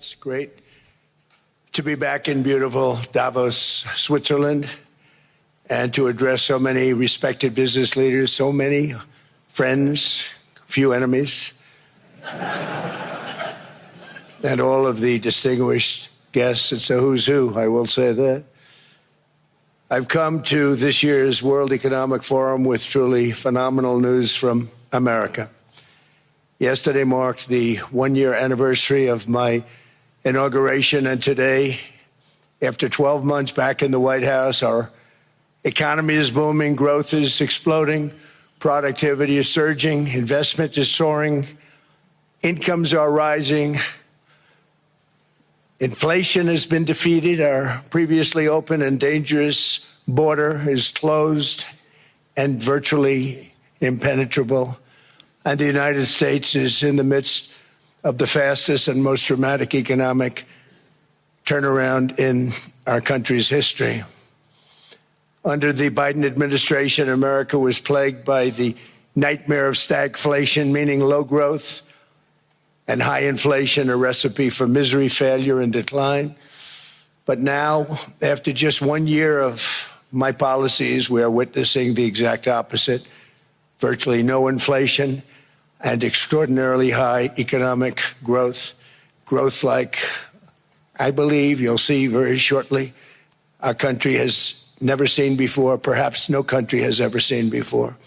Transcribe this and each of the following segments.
It's great to be back in beautiful Davos, Switzerland, and to address so many respected business leaders, so many friends, few enemies, and all of the distinguished guests. It's a who's who, I will say that. I've come to this year's World Economic Forum with truly phenomenal news from America. Yesterday marked the one-year anniversary of my inauguration, and today, after 12 months back in the White House, our economy is booming, growth is exploding, productivity is surging, investment is soaring, incomes are rising, inflation has been defeated, our previously open and dangerous border is closed and virtually impenetrable, and the United States is in the midst of the fastest and most dramatic economic turnaround in our country's history. Under the Biden administration, America was plagued by the nightmare of stagflation, meaning low growth and high inflation, a recipe for misery, failure, and decline. But now, after just 1 year of my policies, we are witnessing the exact opposite: virtually no inflation and extraordinarily high economic growth. Growth like, I believe you'll see very shortly, our country has never seen before, perhaps no country has ever seen before.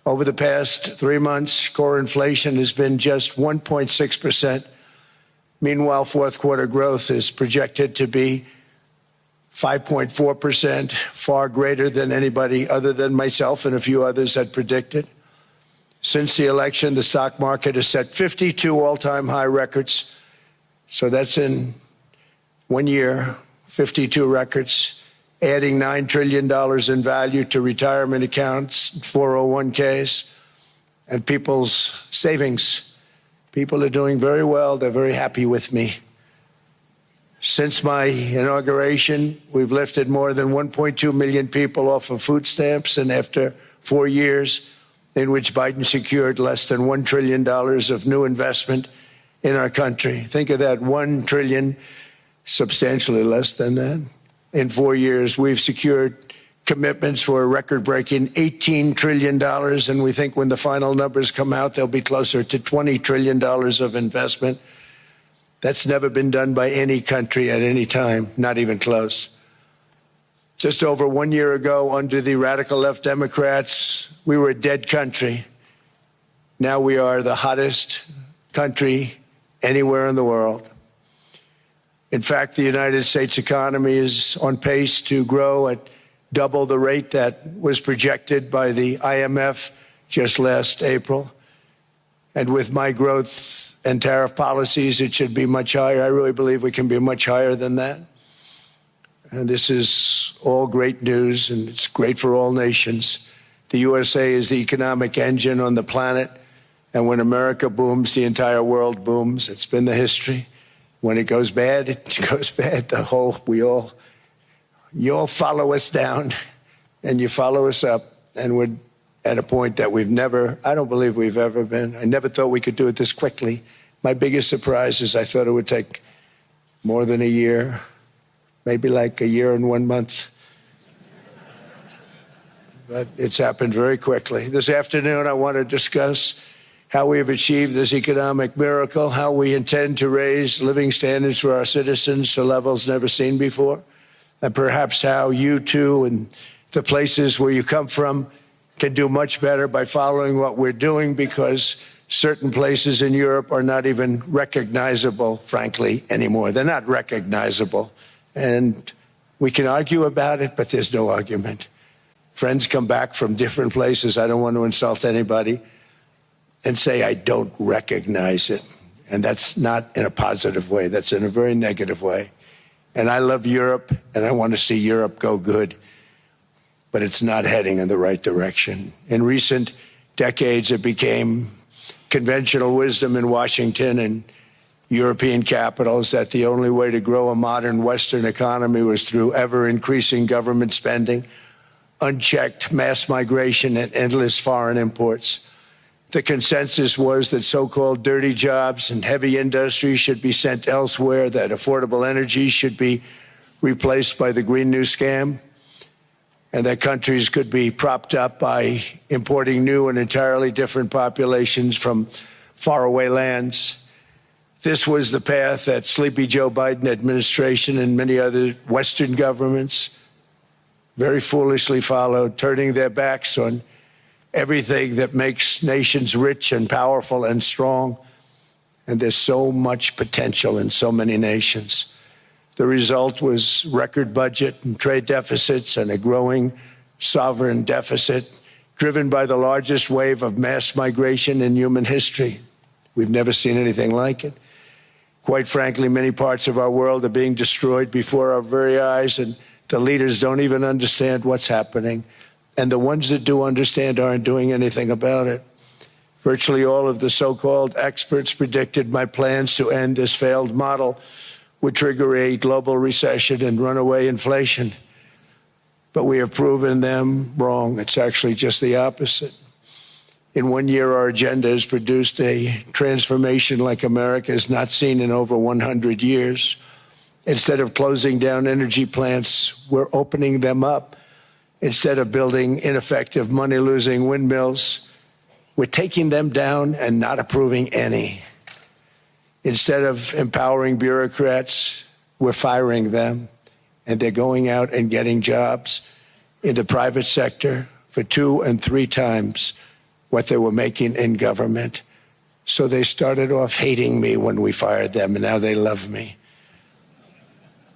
Over the past 3 months, core inflation has been just 1.6%. Meanwhile, fourth quarter growth is projected to be 5.4%, far greater than anybody other than myself and a few others had predicted. Since the election, the stock market has set 52 all-time high records. So that's in 1 year, 52 records, adding $9 trillion in value to retirement accounts, 401ks, and people's savings. People are doing very well. They're very happy with me. Since my inauguration, we've lifted more than 1.2 million people off of food stamps, and after 4 years in which Biden secured less than $1 trillion of new investment in our country. Think of that, 1 trillion, substantially less than that. In 4 years, we've secured commitments for a record-breaking $18 trillion, and we think when the final numbers come out, they'll be closer to $20 trillion of investment. That's never been done by any country at any time, not even close. Just over 1 year ago, under the radical left Democrats, we were a dead country. Now we are the hottest country anywhere in the world. In fact, the United States economy is on pace to grow at double the rate that was projected by the IMF just last April. And with my growth and tariff policies, it should be much higher. I really believe we can be much higher than that. And this is all great news, and it's great for all nations. The USA is the economic engine on the planet, and when America booms, the entire world booms. It's been the history. When it goes bad, it goes bad. You all follow us down, and you follow us up, and we're at a point that I don't believe we've ever been. I never thought we could do it this quickly. My biggest surprise is I thought it would take more than a year, maybe like a year and 1 month. But it's happened very quickly. This afternoon, I want to discuss how we have achieved this economic miracle, how we intend to raise living standards for our citizens to levels never seen before, and perhaps how you too and the places where you come from can do much better by following what we're doing, because certain places in Europe are not even recognizable, frankly, anymore. They're not recognizable. And we can argue about it, but there's no argument. Friends come back from different places. I don't want to insult anybody and say I don't recognize it. And that's not in a positive way. That's in a very negative way. And I love Europe, and I want to see Europe go good, but it's not heading in the right direction. In recent decades, it became conventional wisdom in Washington and European capitals that the only way to grow a modern Western economy was through ever-increasing government spending, unchecked mass migration, and endless foreign imports. The consensus was that so-called dirty jobs and heavy industry should be sent elsewhere, that affordable energy should be replaced by the Green New Scam, and that countries could be propped up by importing new and entirely different populations from faraway lands. This was the path that sleepy Joe Biden administration and many other Western governments very foolishly followed, turning their backs on everything that makes nations rich and powerful and strong. And there's so much potential in so many nations. The result was record budget and trade deficits and a growing sovereign deficit driven by the largest wave of mass migration in human history. We've never seen anything like it. Quite frankly, many parts of our world are being destroyed before our very eyes, and the leaders don't even understand what's happening. And the ones that do understand aren't doing anything about it. Virtually all of the so-called experts predicted my plans to end this failed model would trigger a global recession and runaway inflation. But we have proven them wrong. It's actually just the opposite. In 1 year, our agenda has produced a transformation like America has not seen in over 100 years. Instead of closing down energy plants, we're opening them up. Instead of building ineffective, money-losing windmills, we're taking them down and not approving any. Instead of empowering bureaucrats, we're firing them, and they're going out and getting jobs in the private sector for 2 and 3 times what they were making in government. So they started off hating me when we fired them, and now they love me.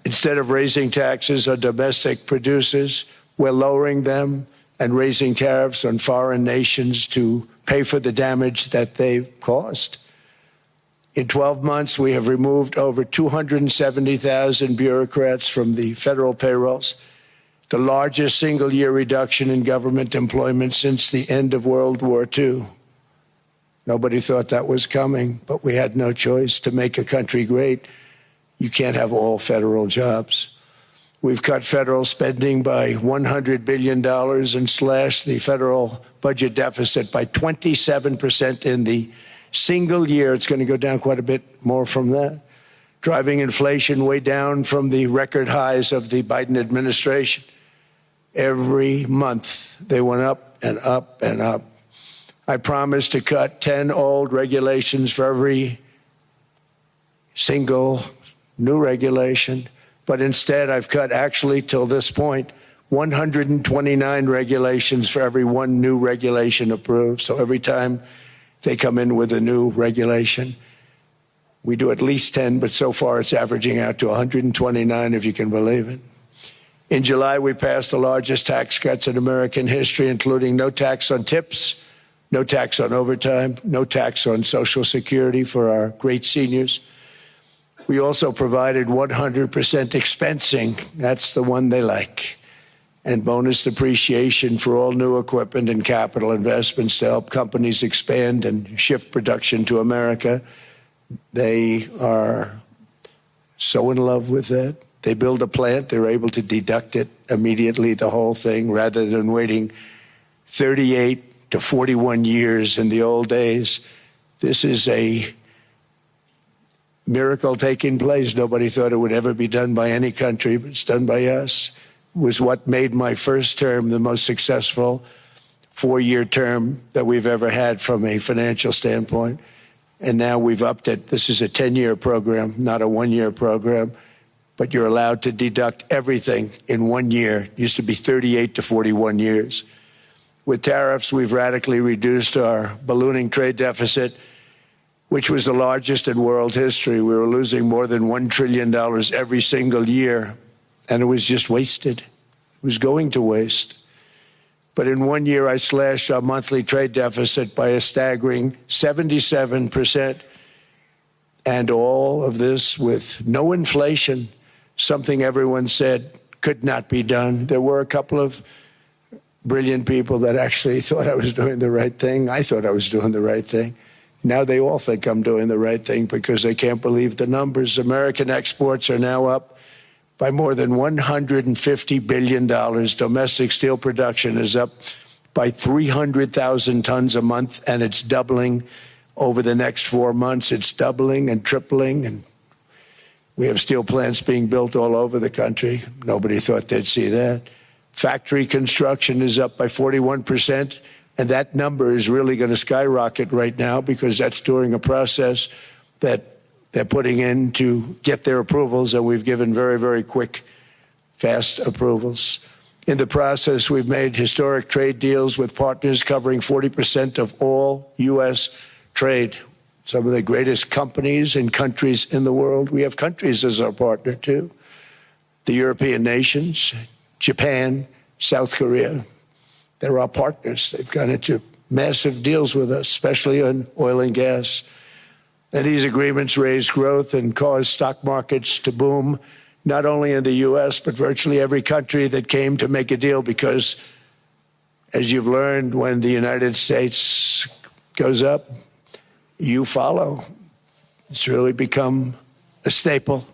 Instead of raising taxes on domestic producers, we're lowering them and raising tariffs on foreign nations to pay for the damage that they've caused. In 12 months, we have removed over 270,000 bureaucrats from the federal payrolls, the largest single-year reduction in government employment since the end of World War II. Nobody thought that was coming, but we had no choice. To make a country great, you can't have all federal jobs. We've cut federal spending by $100 billion and slashed the federal budget deficit by 27% in the single year. It's going to go down quite a bit more from that, driving inflation way down from the record highs of the Biden administration. Every month, they went up and up and up. I promised to cut 10 old regulations for every single new regulation. But instead, I've cut, actually, till this point, 129 regulations for every one new regulation approved. So every time they come in with a new regulation, we do at least 10, but so far it's averaging out to 129, if you can believe it. In July, we passed the largest tax cuts in American history, including no tax on tips, no tax on overtime, no tax on Social Security for our great seniors. We also provided 100% expensing. That's the one they like. And bonus depreciation for all new equipment and capital investments to help companies expand and shift production to America. They are so in love with that. They build a plant, they're able to deduct it immediately, the whole thing, rather than waiting 38 to 41 years in the old days. This is a miracle taking place. Nobody thought it would ever be done by any country, but it's done by us. It was what made my first term the most successful 4-year term that we've ever had from a financial standpoint. And now we've upped it. This is a 10-year program, not a 1-year program. But you're allowed to deduct everything in 1 year. It used to be 38 to 41 years. With tariffs, we've radically reduced our ballooning trade deficit, which was the largest in world history. We were losing more than $1 trillion every single year, and it was just wasted. It was going to waste. But in 1 year, I slashed our monthly trade deficit by a staggering 77%, and all of this with no inflation, something everyone said could not be done. There were a couple of brilliant people that actually thought I was doing the right thing. I thought I was doing the right thing. Now they all think I'm doing the right thing because they can't believe the numbers. American exports are now up by more than $150 billion. Domestic steel production is up by 300,000 tons a month, and it's doubling over the next 4 months. It's doubling and tripling, and we have steel plants being built all over the country. Nobody thought they'd see that. Factory construction is up by 41%, and that number is really going to skyrocket right now because that's during a process that they're putting in to get their approvals, and we've given very, very quick, fast approvals. In the process, we've made historic trade deals with partners covering 40% of all U.S. trade. Some of the greatest companies and countries in the world. We have countries as our partner, too. The European nations, Japan, South Korea. They're our partners. They've gone into massive deals with us, especially on oil and gas. And these agreements raise growth and cause stock markets to boom, not only in the U.S., but virtually every country that came to make a deal, because, as you've learned, when the United States goes up, you follow. It's really become a staple.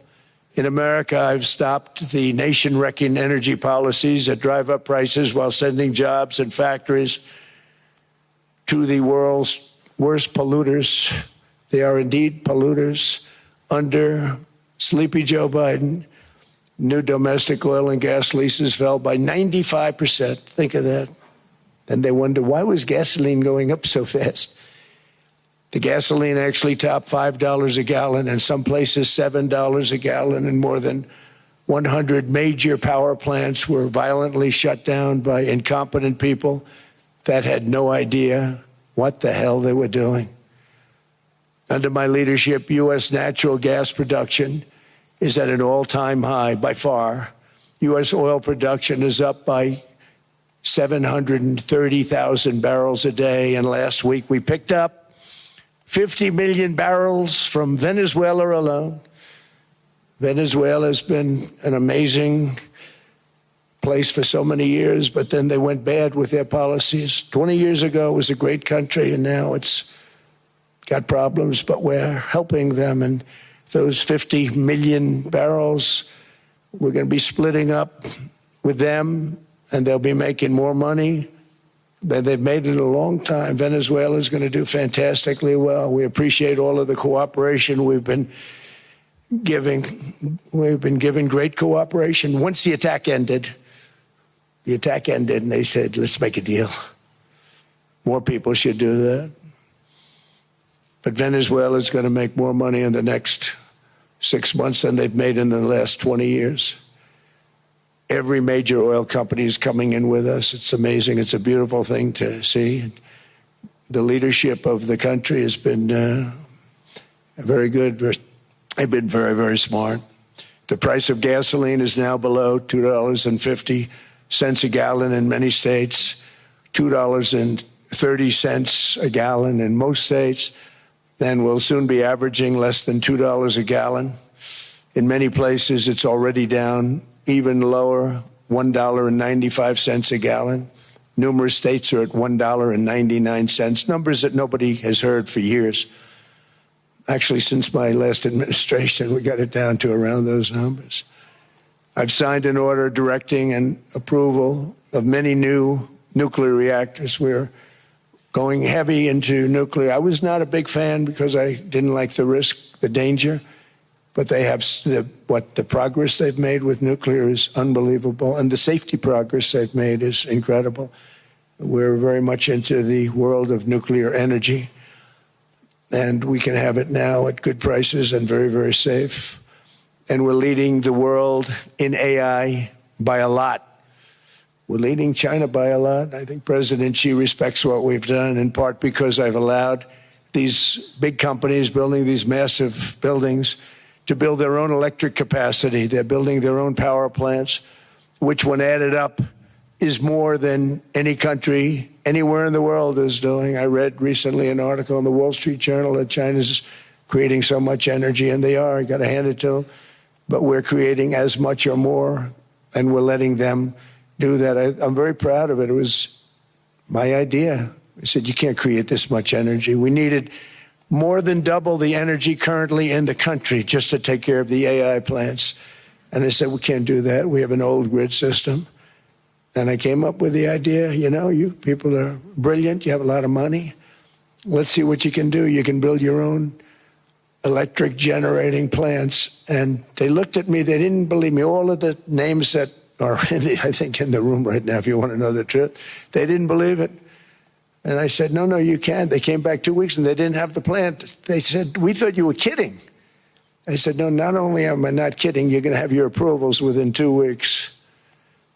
In America, I've stopped the nation-wrecking energy policies that drive up prices while sending jobs and factories to the world's worst polluters. They are indeed polluters. Under sleepy Joe Biden, new domestic oil and gas leases fell by 95%. Think of that. And they wonder, why was gasoline going up so fast? The gasoline actually topped $5 a gallon, and some places $7 a gallon, and more than 100 major power plants were violently shut down by incompetent people that had no idea what the hell they were doing. Under my leadership, U.S. natural gas production is at an all-time high by far. U.S. oil production is up by 730,000 barrels a day, and last week we picked up 50 million barrels from Venezuela alone. Venezuela has been an amazing place for so many years, but then they went bad with their policies. 20 years ago, it was a great country, and now it's got problems, but we're helping them. And those 50 million barrels, we're going to be splitting up with them, and they'll be making more money than they've made in a long time. Venezuela is going to do fantastically well. We appreciate all of the cooperation we've been giving. We've been giving great cooperation. Once the attack ended, and they said, let's make a deal. More people should do that. But Venezuela is going to make more money in the next 6 months than they've made in the last 20 years. Every major oil company is coming in with us. It's amazing. It's a beautiful thing to see. The leadership of the country has been very good. They've been very, very smart. The price of gasoline is now below $2.50 a gallon in many states, $2.30 a gallon in most states. Then we'll soon be averaging less than $2 a gallon. In many places, it's already down even lower, $1.95 a gallon. Numerous states are at $1.99, numbers that nobody has heard for years. Actually, since my last administration, we got it down to around those numbers. I've signed an order directing and approval of many new nuclear reactors. We're going heavy into nuclear. I was not a big fan because I didn't like the risk, the danger. But they have the progress they've made with nuclear is unbelievable, and the safety progress they've made is incredible. We're very much into the world of nuclear energy, and we can have it now at good prices and very, very safe. And we're leading the world in AI by a lot. We're leading China by a lot. I think President Xi respects what we've done, in part because I've allowed these big companies building these massive buildings to build their own electric capacity. They're building their own power plants, which, when added up, is more than any country anywhere in the world is doing. I read recently an article in the Wall Street Journal that China's creating so much energy, and they are. You got to hand it to them. But we're creating as much or more, and we're letting them do that. I'm very proud of it. It was my idea. I said, you can't create this much energy. We needed more than double the energy currently in the country just to take care of the AI plants. And I said, we can't do that. We have an old grid system. And I came up with the idea, you know, you people are brilliant, you have a lot of money. Let's see what you can do. You can build your own electric generating plants. And they looked at me, they didn't believe me. All of the names that are, I think, in the room right now, if you want to know the truth, they didn't believe it. And I said, no, you can't. They came back 2 weeks and they didn't have the plant. They said, we thought you were kidding. I said, no, not only am I not kidding, you're going to have your approvals within 2 weeks.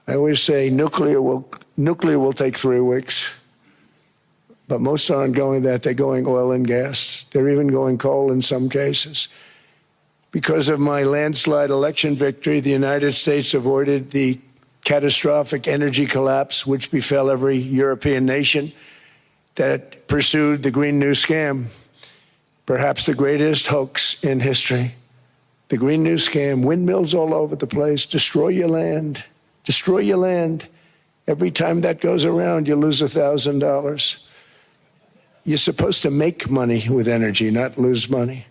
I always say nuclear will take 3 weeks. But most aren't going that. They're going oil and gas. They're even going coal in some cases. Because of my landslide election victory, the United States avoided the catastrophic energy collapse which befell every European nation that pursued the Green New Scam, perhaps the greatest hoax in history. The Green New Scam, windmills all over the place, destroy your land, destroy your land. Every time that goes around, you lose $1,000. You're supposed to make money with energy, not lose money.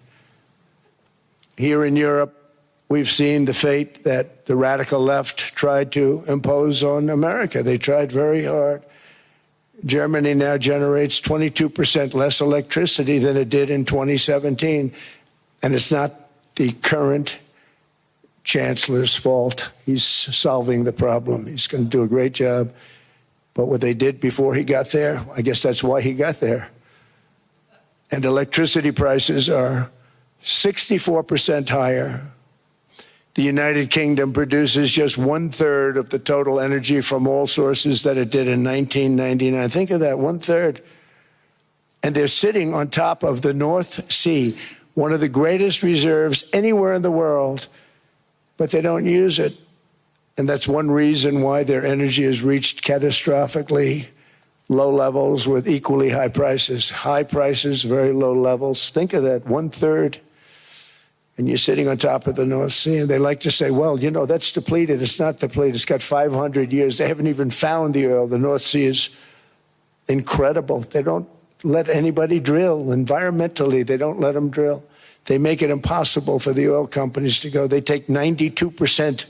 Here in Europe, we've seen the fate that the radical left tried to impose on America. They tried very hard. Germany now generates 22% less electricity than it did in 2017. And it's not the current chancellor's fault. He's solving the problem. He's going to do a great job. But what they did before he got there, I guess that's why he got there. And electricity prices are 64% higher. The United Kingdom produces just 1/3 of the total energy from all sources that it did in 1999. Think of that, 1/3. And they're sitting on top of the North Sea, one of the greatest reserves anywhere in the world, but they don't use it. And that's one reason why their energy has reached catastrophically low levels with equally high prices. High prices, very low levels. Think of that, 1/3. And you're sitting on top of the North Sea. And they like to say, well, you know, that's depleted. It's not depleted. It's got 500 years. They haven't even found the oil. The North Sea is incredible. They don't let anybody drill. Environmentally, they don't let them drill. They make it impossible for the oil companies to go. They take 92%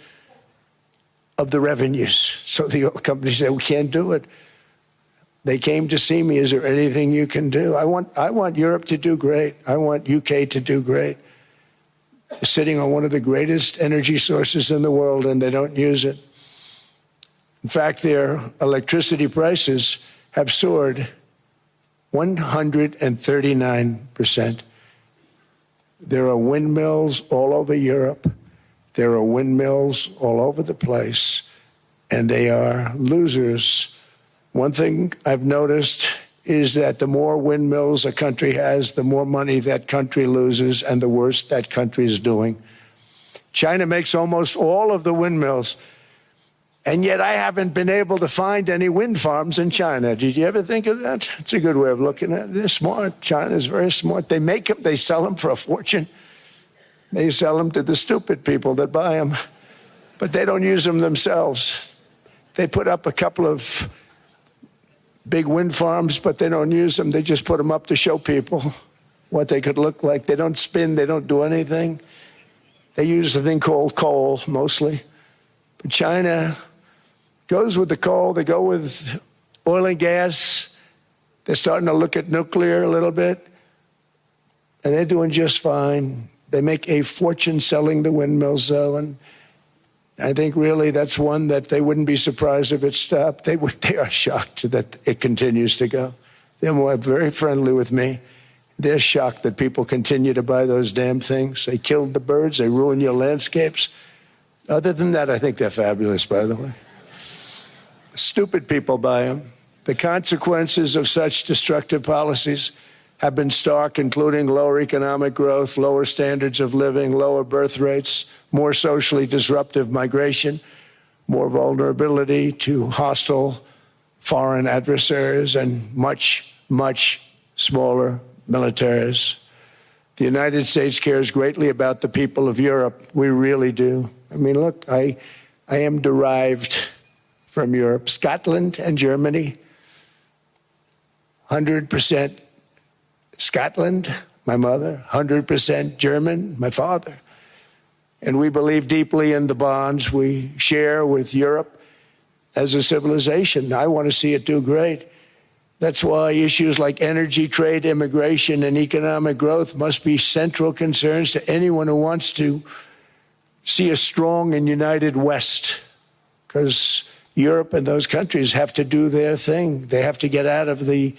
of the revenues. So the oil companies say, we can't do it. They came to see me. Is there anything you can do? I want Europe to do great. I want UK to do great. They're sitting on one of the greatest energy sources in the world, and they don't use it. In fact, their electricity prices have soared 139%. There are windmills all over Europe. There are windmills all over the place, and they are losers. One thing I've noticed is that the more windmills a country has, the more money that country loses and the worse that country is doing. China makes almost all of the windmills, and yet I haven't been able to find any wind farms in China. Did you ever think of that? It's a good way of looking at it. They're smart. China's very smart. They make them, they sell them for a fortune. They sell them to the stupid people that buy them, but they don't use them themselves. They put up a couple of big wind farms, but they don't use them. They just put them up to show people what they could look like. They don't spin. They don't do anything. They use a thing called coal, mostly. But China goes with the coal. They go with oil and gas. They're starting to look at nuclear a little bit, and they're doing just fine. They make a fortune selling the windmills, though, and I think really that's one that they wouldn't be surprised if it stopped. They are shocked that it continues to go. They're very friendly with me. They're shocked that people continue to buy those damn things. They killed the birds. They ruin your landscapes. Other than that, I think they're fabulous, by the way. Stupid people buy them. The consequences of such destructive policies have been stark, including lower economic growth, lower standards of living, lower birth rates, more socially disruptive migration, more vulnerability to hostile foreign adversaries, and much, much smaller militaries. The United States cares greatly about the people of Europe. We really do. I mean, look, I am derived from Europe. Scotland and Germany, 100% Scotland, my mother, 100% German, my father. And we believe deeply in the bonds we share with Europe. as a civilization. I want to see it do great. That's why issues like energy, trade, immigration, and economic growth must be central concerns to anyone who wants to see a strong and united West, because Europe and those countries have to do their thing. They have to get out of the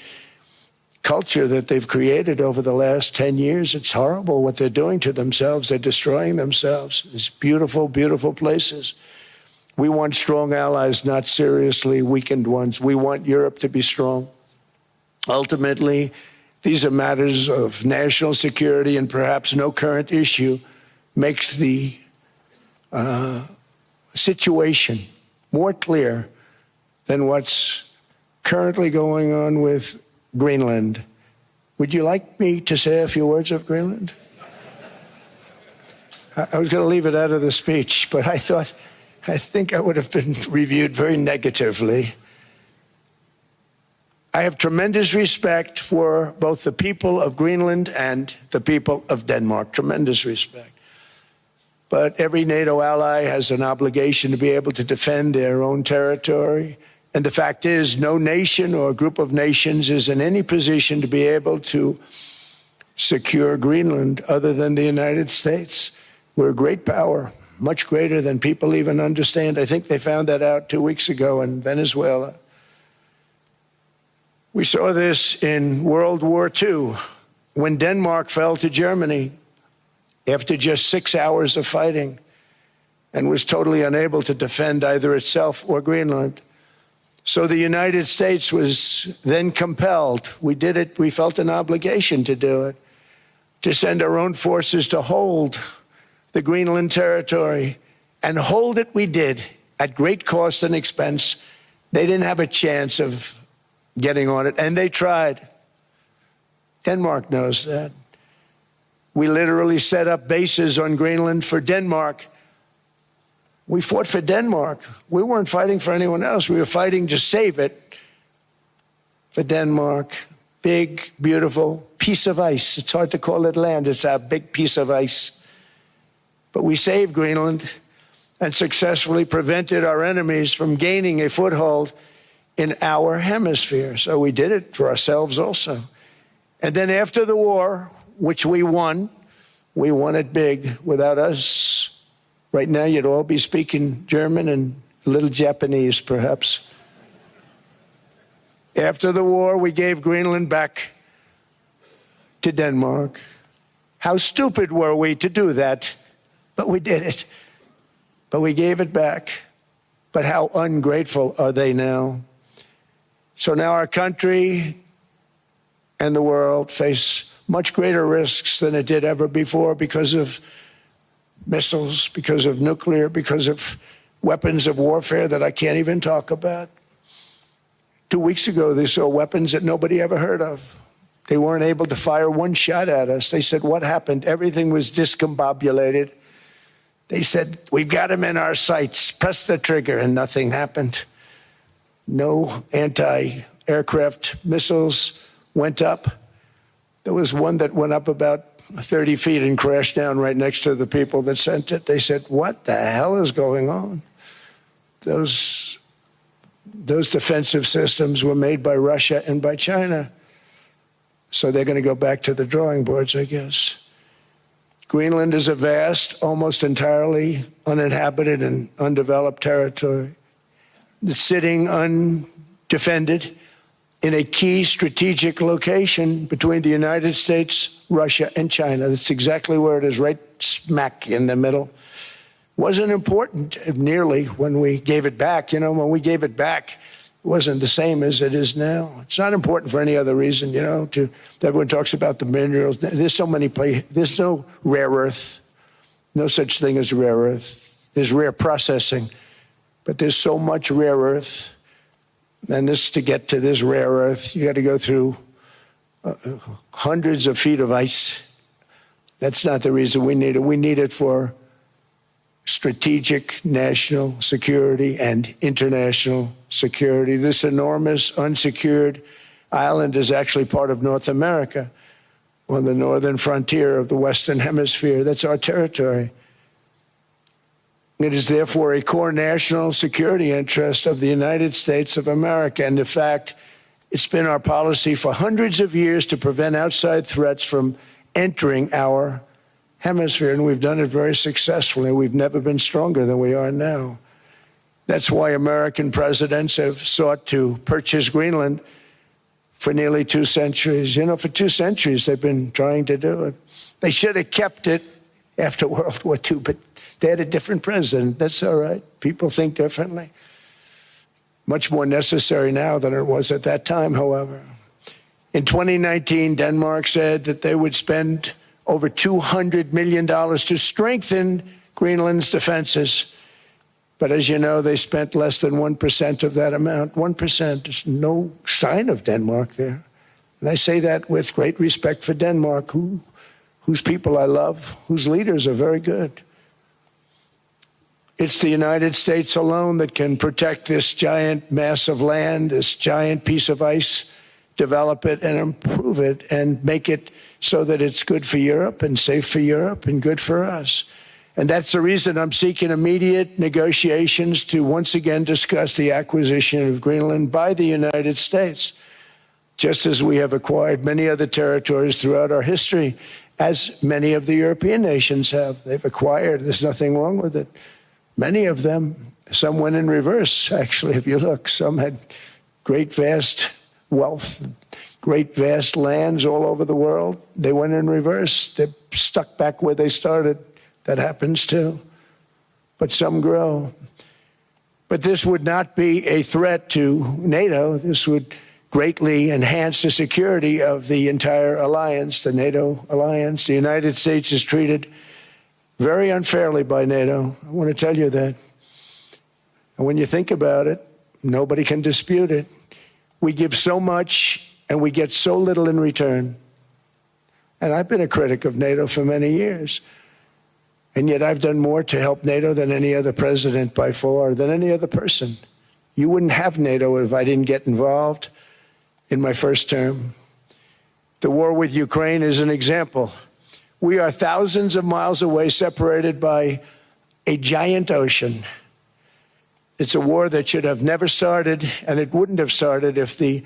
culture that they've created over the last 10 years. It's horrible what they're doing to themselves. They're destroying themselves. It's beautiful, beautiful places. We want strong allies, not seriously weakened ones. We want Europe to be strong. Ultimately, these are matters of national security, and perhaps no current issue makes the situation more clear than what's currently going on with Greenland. Would you like me to say a few words of Greenland? I was going to leave it out of the speech, but I think I would have been reviewed very negatively. I have tremendous respect for both the people of Greenland and the people of Denmark, tremendous respect. But every NATO ally has an obligation to be able to defend their own territory. And the fact is, no nation or group of nations is in any position to be able to secure Greenland other than the United States. We're a great power, much greater than people even understand. I think they found that out 2 weeks ago in Venezuela. We saw this in World War II, when Denmark fell to Germany after just 6 hours of fighting and was totally unable to defend either itself or Greenland. So the United States was then compelled, we did it, we felt an obligation to do it, to send our own forces to hold the Greenland territory, and hold it we did at great cost and expense. They didn't have a chance of getting on it, and they tried. Denmark knows that. We literally set up bases on Greenland for Denmark. We fought for Denmark. We weren't fighting for anyone else. We were fighting to save it for Denmark. Big, beautiful piece of ice. It's hard to call it land. It's a big piece of ice. But we saved Greenland and successfully prevented our enemies from gaining a foothold in our hemisphere. So we did it for ourselves also. And then after the war, which we won it big. Without us, right now you'd all be speaking German and a little Japanese, perhaps. After the war, we gave Greenland back to Denmark. How stupid were we to do that? But we did it. But we gave it back. But how ungrateful are they now? So now our country and the world face much greater risks than it did ever before because of missiles, because of nuclear, because of weapons of warfare that I can't even talk about. 2 weeks ago, they saw weapons that nobody ever heard of. They weren't able to fire one shot at us. They said, what happened? Everything was discombobulated. They said, we've got them in our sights. Press the trigger, and nothing happened. No anti-aircraft missiles went up. There was one that went up about 30 feet and crashed down right next to the people that sent it. They said, what the hell is going on? Those defensive systems were made by Russia and by China. So they're going to go back to the drawing boards, I guess. Greenland is a vast, almost entirely uninhabited and undeveloped territory. It's sitting undefended in a key strategic location between the United States, Russia, and China. That's exactly where it is, right smack in the middle. Wasn't important nearly when we gave it back. You know, when we gave it back, it wasn't the same as it is now. It's not important for any other reason, you know, everyone talks about the minerals. There's so many places. There's no rare earth, no such thing as rare earth. There's rare processing, but there's so much rare earth. And to get to this rare earth, you got to go through hundreds of feet of ice. That's not the reason we need it. We need it for strategic national security and international security. This enormous unsecured island is actually part of North America, on the northern frontier of the Western Hemisphere. That's our territory. It is therefore a core national security interest of the United States of America. And in fact, it's been our policy for hundreds of years to prevent outside threats from entering our hemisphere, and we've done it very successfully. We've never been stronger than we are now. That's why American presidents have sought to purchase Greenland for nearly 2 centuries. You know, for 2 centuries they've been trying to do it. They should have kept it after World War II, but they had a different president. That's all right. People think differently. Much more necessary now than it was at that time, however. In 2019, Denmark said that they would spend over $200 million to strengthen Greenland's defenses. But as you know, they spent less than 1% of that amount. 1%. There's no sign of Denmark there. And I say that with great respect for Denmark, whose people I love, whose leaders are very good. It's the United States alone that can protect this giant mass of land, this giant piece of ice, develop it and improve it and make it so that it's good for Europe and safe for Europe and good for us. And that's the reason I'm seeking immediate negotiations to once again discuss the acquisition of Greenland by the United States, just as we have acquired many other territories throughout our history, as many of the European nations have. They've acquired, there's nothing wrong with it. Many of them, some went in reverse, actually, if you look. Some had great, vast wealth, great, vast lands all over the world. They went in reverse. They're stuck back where they started. That happens too. But some grow. But this would not be a threat to NATO. This would greatly enhance the security of the entire alliance, the NATO alliance. The United States is treated very unfairly by NATO. I want to tell you that. And when you think about it, nobody can dispute it. We give so much and we get so little in return. And I've been a critic of NATO for many years. And yet I've done more to help NATO than any other president by far, than any other person. You wouldn't have NATO if I didn't get involved in my first term. The war with Ukraine is an example. We are thousands of miles away, separated by a giant ocean. It's a war that should have never started, and it wouldn't have started if the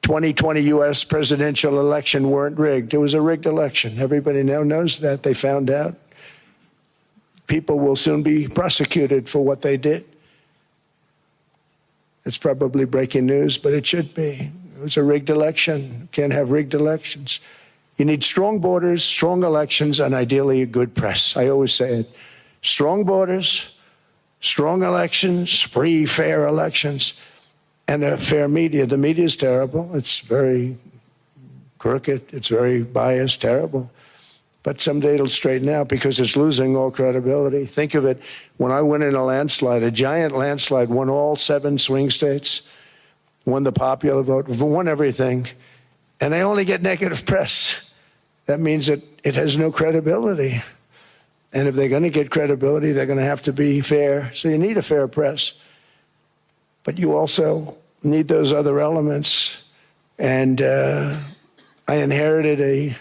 2020 U.S. presidential election weren't rigged. It was a rigged election. Everybody now knows that. They found out. People will soon be prosecuted for what they did. It's probably breaking news, but it should be. It was a rigged election. You can't have rigged elections. You need strong borders, strong elections, and ideally a good press. I always say it. Strong borders, strong elections, free, fair elections, and a fair media. The media is terrible. It's very crooked. It's very biased, terrible. But someday it'll straighten out because it's losing all credibility. Think of it. When I went in a landslide, a giant landslide, won all 7 swing states, won the popular vote, won everything, and they only get negative press. That means that it has no credibility. And if they're going to get credibility, they're going to have to be fair. So you need a fair press. But you also need those other elements. And I inherited a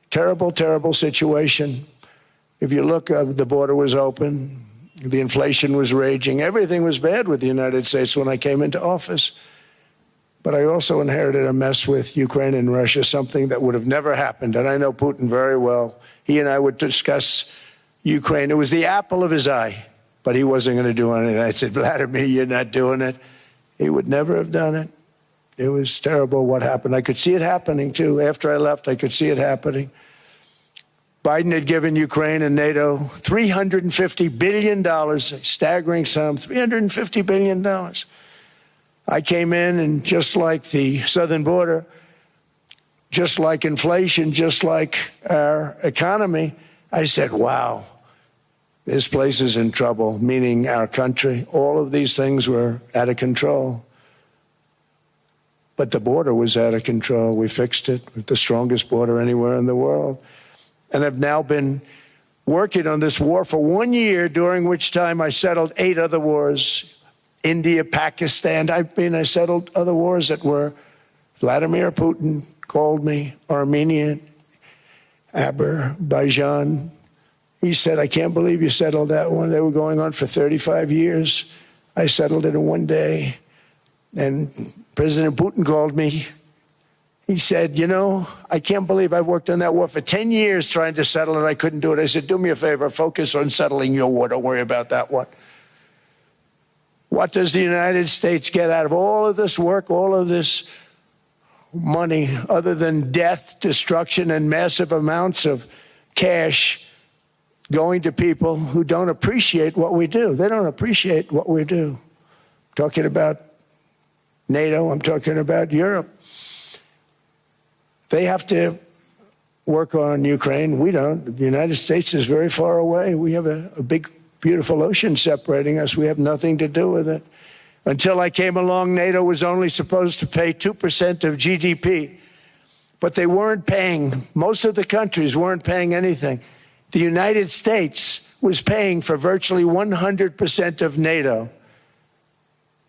terrible, terrible situation. If you look, the border was open. The inflation was raging. Everything was bad with the United States when I came into office. But I also inherited a mess with Ukraine and Russia, something that would have never happened. And I know Putin very well. He and I would discuss Ukraine. It was the apple of his eye, but he wasn't going to do anything. I said, Vladimir, you're not doing it. He would never have done it. It was terrible what happened. I could see it happening, too. After I left, I could see it happening. Biden had given Ukraine and NATO $350 billion, a staggering sum, $350 billion. I came in, and just like the southern border, just like inflation, just like our economy, I said, wow, this place is in trouble, meaning our country. All of these things were out of control. But the border was out of control. We fixed it with the strongest border anywhere in the world. And I've now been working on this war for 1 year, during which time I settled 8 other wars. India, Pakistan. I settled other wars that were Vladimir Putin called me, Armenia, Azerbaijan, He said, I can't believe you settled that one. They were going on for 35 years. I settled it in one day. And President Putin called me. He said, you know, I can't believe I've worked on that war for 10 years trying to settle it. I couldn't do it. I said, do me a favor, focus on settling your war. Don't worry about that one. What does the United States get out of all of this work, all of this money, other than death, destruction, and massive amounts of cash going to people who don't appreciate what we do? They don't appreciate what we do. I'm talking about NATO, I'm talking about Europe. They have to work on Ukraine. We don't. The United States is very far away. We have a big, beautiful ocean separating us. We have nothing to do with it. Until I came along, NATO was only supposed to pay 2% of GDP. But they weren't paying, most of the countries weren't paying anything. The United States was paying for virtually 100% of NATO.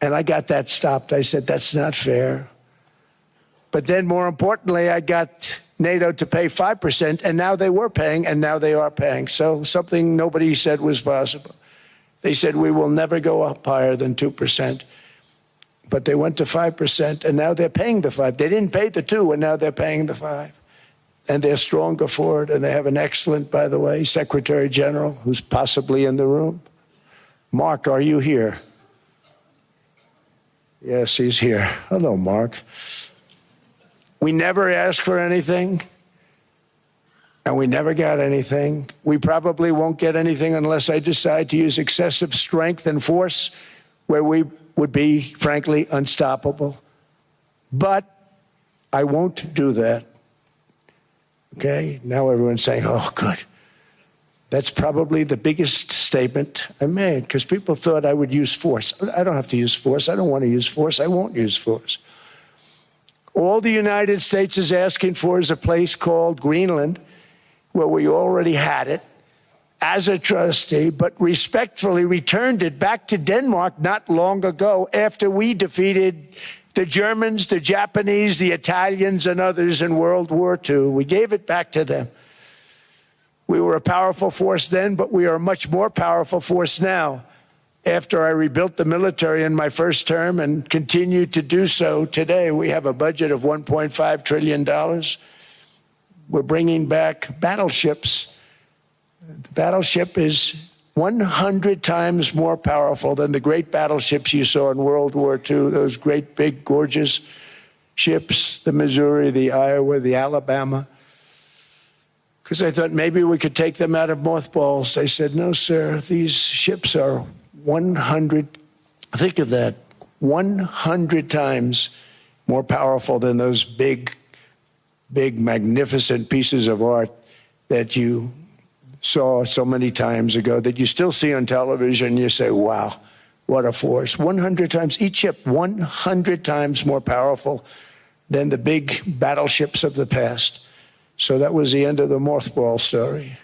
And I got that stopped. I said, that's not fair. But then, more importantly, I got NATO to pay 5%, and now they were paying, and now they are paying. So something nobody said was possible. They said, we will never go up higher than 2%. But they went to 5%, and now they're paying the 5. They didn't pay the 2, and now they're paying the 5. And they're stronger for it, and they have an excellent, by the way, Secretary General, who's possibly in the room. Mark, are you here? Yes, he's here. Hello, Mark. We never asked for anything, and we never got anything. We probably won't get anything unless I decide to use excessive strength and force where we would be, frankly, unstoppable. But I won't do that. Okay? Now everyone's saying, oh, good. That's probably the biggest statement I made, because people thought I would use force. I don't have to use force. I don't want to use force. I won't use force. All the United States is asking for is a place called Greenland, where we already had it as a trustee, but respectfully returned it back to Denmark not long ago after we defeated the Germans, the Japanese, the Italians, and others in World War II. We gave it back to them. We were a powerful force then, but we are a much more powerful force now. After I rebuilt the military in my first term and continue to do so today, we have a budget of $1.5 trillion. We're bringing back battleships. The battleship is 100 times more powerful than the great battleships you saw in World War II, those great, big, gorgeous ships, the Missouri, the Iowa, the Alabama. Because I thought maybe we could take them out of mothballs. They said, no, sir, these ships are 100, think of that, 100 times more powerful than those big, magnificent pieces of art that you saw so many times ago, that you still see on television. You say, wow, what a force. 100 times, each ship 100 times more powerful than the big battleships of the past. So that was the end of the mothball story.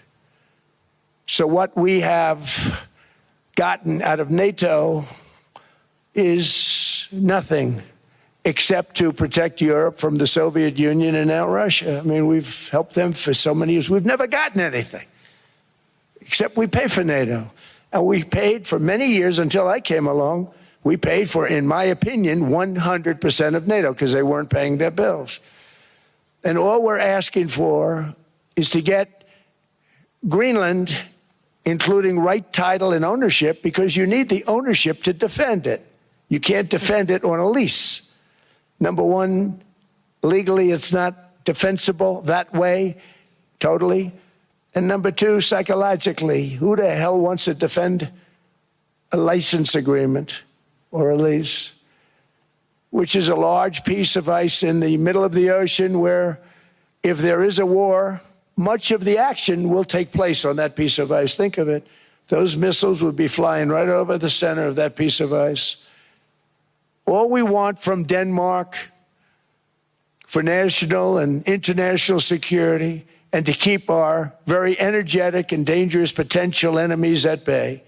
So what we have gotten out of NATO is nothing except to protect Europe from the Soviet Union and now Russia. I mean, we've helped them for so many years. We've never gotten anything, except we pay for NATO. And we paid for many years until I came along. We paid for, in my opinion, 100% of NATO because they weren't paying their bills. And all we're asking for is to get Greenland, including right title and ownership, because you need the ownership to defend it. You can't defend it on a lease. Number one, legally it's not defensible that way, totally. And number two, psychologically, who the hell wants to defend a license agreement or a lease, which is a large piece of ice in the middle of the ocean where if there is a war, much of the action will take place on that piece of ice. Think of it. Those missiles would be flying right over the center of that piece of ice. All we want from Denmark for national and international security and to keep our very energetic and dangerous potential enemies at bay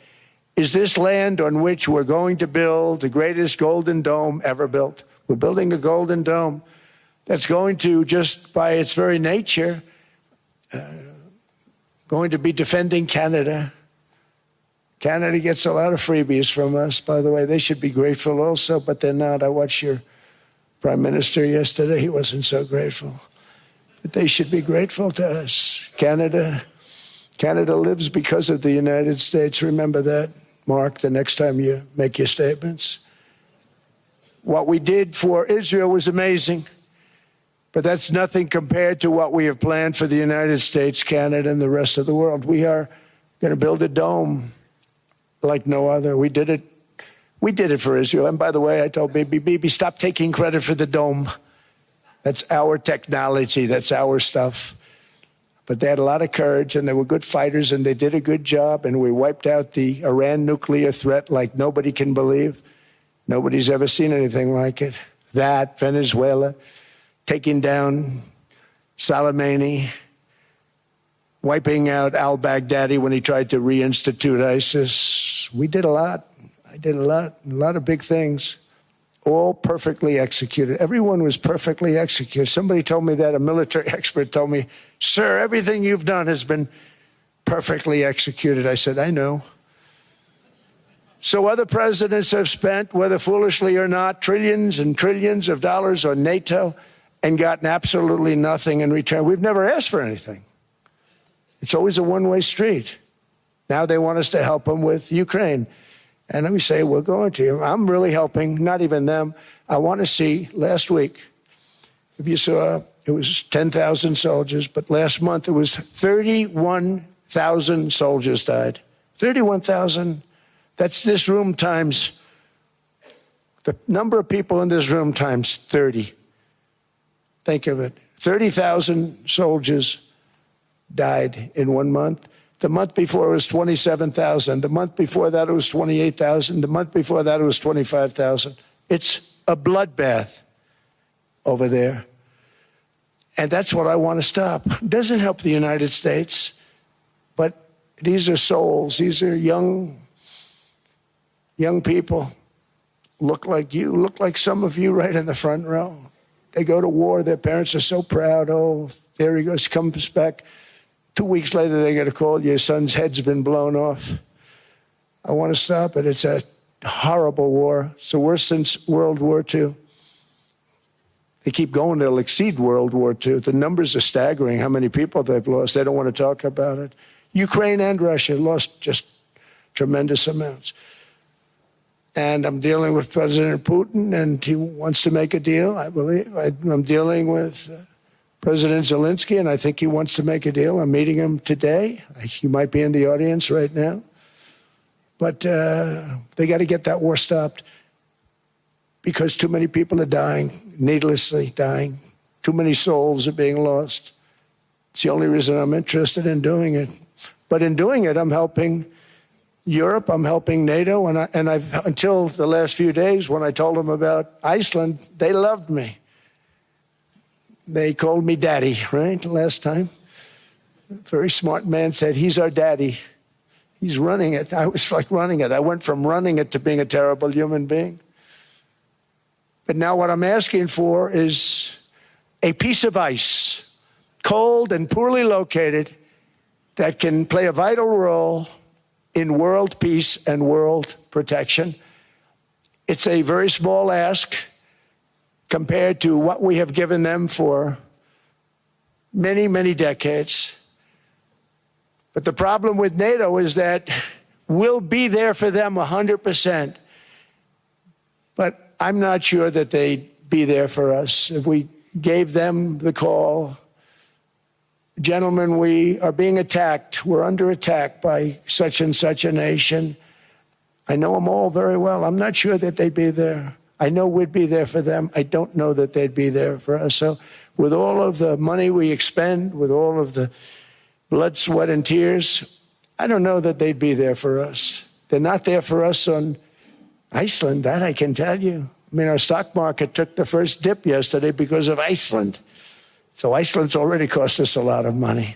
is this land on which we're going to build the greatest golden dome ever built. We're building a golden dome that's going to, just by its very nature, going to be defending Canada. Canada gets a lot of freebies from us, by the way. They should be grateful also, but they're not. I watched your Prime Minister yesterday. He wasn't so grateful. But they should be grateful to us. Canada lives because of the United States. Remember that, Mark, the next time you make your statements. What we did for Israel was amazing, but that's nothing compared to what we have planned for the United States, Canada, and the rest of the world. We are going to build a dome like no other. We did it for Israel. And by the way, I told Bibi, stop taking credit for the dome. That's our technology. That's our stuff. But they had a lot of courage, and they were good fighters, and they did a good job, and we wiped out the Iran nuclear threat like nobody can believe. Nobody's ever seen anything like it. That, Venezuela, taking down Soleimani, wiping out al-Baghdadi when he tried to reinstitute ISIS. We did a lot. I did a lot of big things, all perfectly executed. Everyone was perfectly executed. Somebody told me that, a military expert told me, sir, everything you've done has been perfectly executed. I said, I know. So other presidents have spent, whether foolishly or not, trillions and trillions of dollars on NATO and gotten absolutely nothing in return. We've never asked for anything. It's always a one-way street. Now they want us to help them with Ukraine. And we say, we're going to. I'm really helping, not even them. I want to see, last week, if you saw, it was 10,000 soldiers, but last month it was 31,000 soldiers died. 31,000. That's this room times, the number of people in this room times 30. Think of it. 30,000 soldiers died in 1 month. The month before it was 27,000. The month before that it was 28,000. The month before that it was 25,000. It's a bloodbath over there. And that's what I want to stop. It doesn't help the United States, but these are souls. These are young people. Look like you, look like some of you right in the front row. They go to war. Their parents are so proud. Oh, there he goes, comes back. 2 weeks later, they get a call, your son's head's been blown off. I want to stop it. It's a horrible war. It's the worst since World War II. They keep going, they'll exceed World War II. The numbers are staggering, how many people they've lost. They don't want to talk about it. Ukraine and Russia lost just tremendous amounts. And I'm dealing with President Putin, and he wants to make a deal, I believe. I'm dealing with President Zelensky, and I think he wants to make a deal. I'm meeting him today. He might be in the audience right now. But they got to get that war stopped because too many people are dying, needlessly dying. Too many souls are being lost. It's the only reason I'm interested in doing it. But in doing it, I'm helping Europe, I'm helping NATO, and I've until the last few days when I told them about Iceland, they loved me. They called me daddy, right, last time. A very smart man said, he's our daddy. He's running it. I was like running it. I went from running it to being a terrible human being. But now what I'm asking for is a piece of ice, cold and poorly located, that can play a vital role in world peace and world protection. It's a very small ask compared to what we have given them for many, many decades. But the problem with NATO is that we'll be there for them 100%. But I'm not sure that they'd be there for us if we gave them the call. Gentlemen, we are being attacked. We're under attack by such and such a nation. I know them all very well. I'm not sure that they'd be there. I know we'd be there for them. I don't know that they'd be there for us. So with all of the money we expend, with all of the blood, sweat, and tears, I don't know that they'd be there for us. They're not there for us on Iceland, that I can tell you. I mean, our stock market took the first dip yesterday because of Iceland. So Iceland's already cost us a lot of money.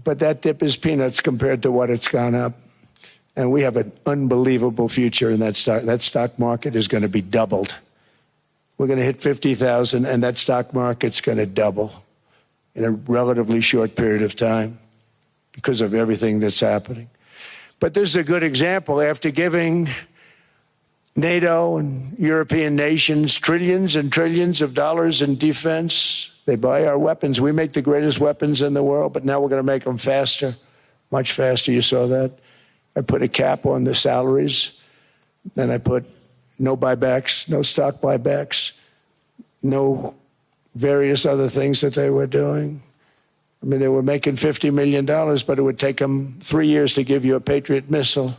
But that dip is peanuts compared to what it's gone up. And we have an unbelievable future in that stock. That stock market is going to be doubled. We're going to hit 50,000, and that stock market's going to double in a relatively short period of time because of everything that's happening. But this is a good example. After giving NATO and European nations trillions and trillions of dollars in defense, they buy our weapons. We make the greatest weapons in the world, but now we're going to make them faster, much faster. You saw that. I put a cap on the salaries. Then I put no buybacks, no stock buybacks, no various other things that they were doing. I mean, they were making $50 million, but it would take them 3 years to give you a Patriot missile.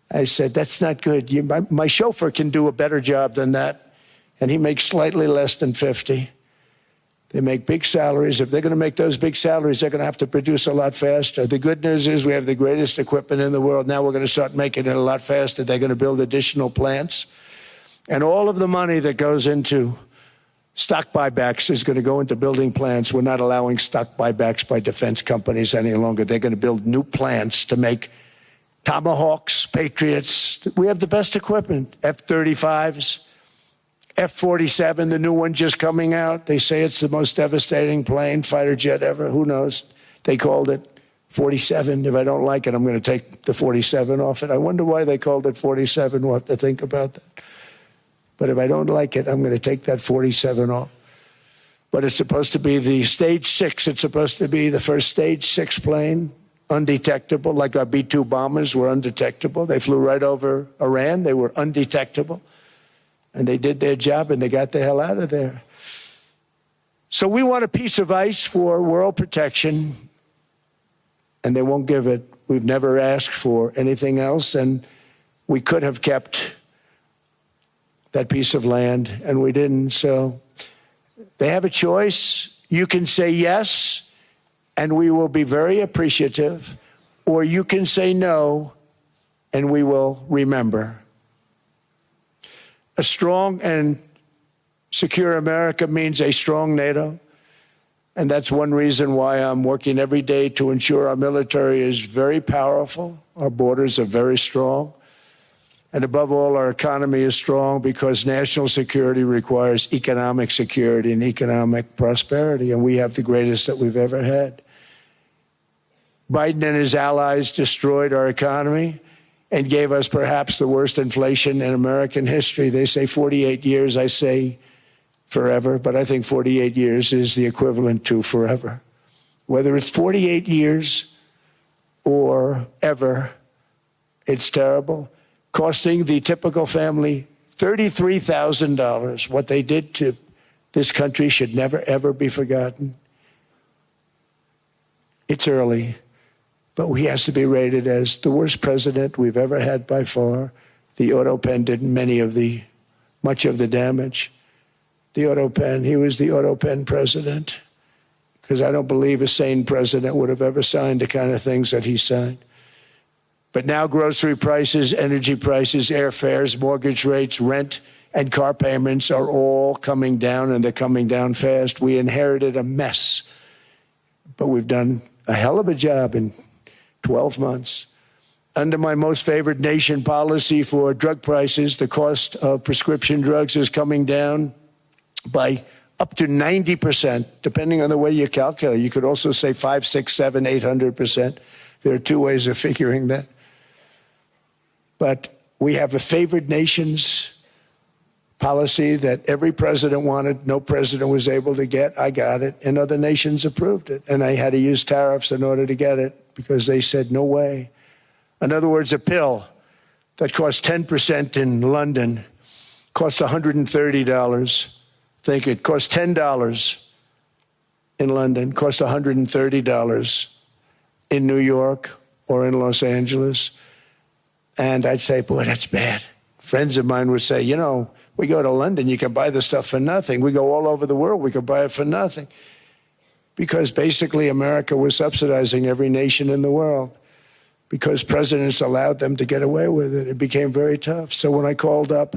I said, that's not good. My chauffeur can do a better job than that, and he makes slightly less than 50. They make big salaries. If they're going to make those big salaries, they're going to have to produce a lot faster. The good news is we have the greatest equipment in the world. Now we're going to start making it a lot faster. They're going to build additional plants. And all of the money that goes into stock buybacks is going to go into building plants. We're not allowing stock buybacks by defense companies any longer. They're going to build new plants to make Tomahawks, Patriots. We have the best equipment, F-35s, F-47, the new one just coming out. They say it's the most devastating plane, fighter jet ever. Who knows? They called it 47. If I don't like it, I'm going to take the 47 off it. I wonder why they called it 47. We'll have to think about that. But if I don't like it, I'm going to take that 47 off. But it's supposed to be the Stage 6. It's supposed to be the first Stage 6 plane, undetectable, like our B-2 bombers were undetectable. They flew right over Iran. They were undetectable. And they did their job, and they got the hell out of there. So we want a piece of ice for world protection, and they won't give it. We've never asked for anything else, and we could have kept that piece of land, and we didn't. So they have a choice. You can say yes, and we will be very appreciative, or you can say no, and we will remember. A strong and secure America means a strong NATO, and that's one reason why I'm working every day to ensure our military is very powerful, our borders are very strong, and above all, our economy is strong because national security requires economic security and economic prosperity, and we have the greatest that we've ever had. Biden and his allies destroyed our economy and gave us perhaps the worst inflation in American history. They say 48 years, I say forever, but I think 48 years is the equivalent to forever. Whether it's 48 years or ever, it's terrible. Costing the typical family $33,000. What they did to this country should never, ever be forgotten. It's early, but he has to be rated as the worst president we've ever had by far. The auto pen did much of the damage. The auto pen, he was the auto pen president, because I don't believe a sane president would have ever signed the kind of things that he signed. But now grocery prices, energy prices, airfares, mortgage rates, rent, and car payments are all coming down, and they're coming down fast. We inherited a mess, but we've done a hell of a job in 12 months. Under my most favored nation policy for drug prices, the cost of prescription drugs is coming down by up to 90%, depending on the way you calculate. You could also say 5, 6, 7, 800%. There are two ways of figuring that. But we have a favored nations policy that every president wanted, no president was able to get. I got it, and other nations approved it. And I had to use tariffs in order to get it because they said, no way. In other words, a pill that costs 10% in London costs $130. Think it costs $10 in London, costs $130 in New York or in Los Angeles. And I'd say, boy, that's bad. Friends of mine would say, you know, we go to London, you can buy the stuff for nothing. We go all over the world, we can buy it for nothing. Because basically America was subsidizing every nation in the world because presidents allowed them to get away with it. It became very tough. So when I called up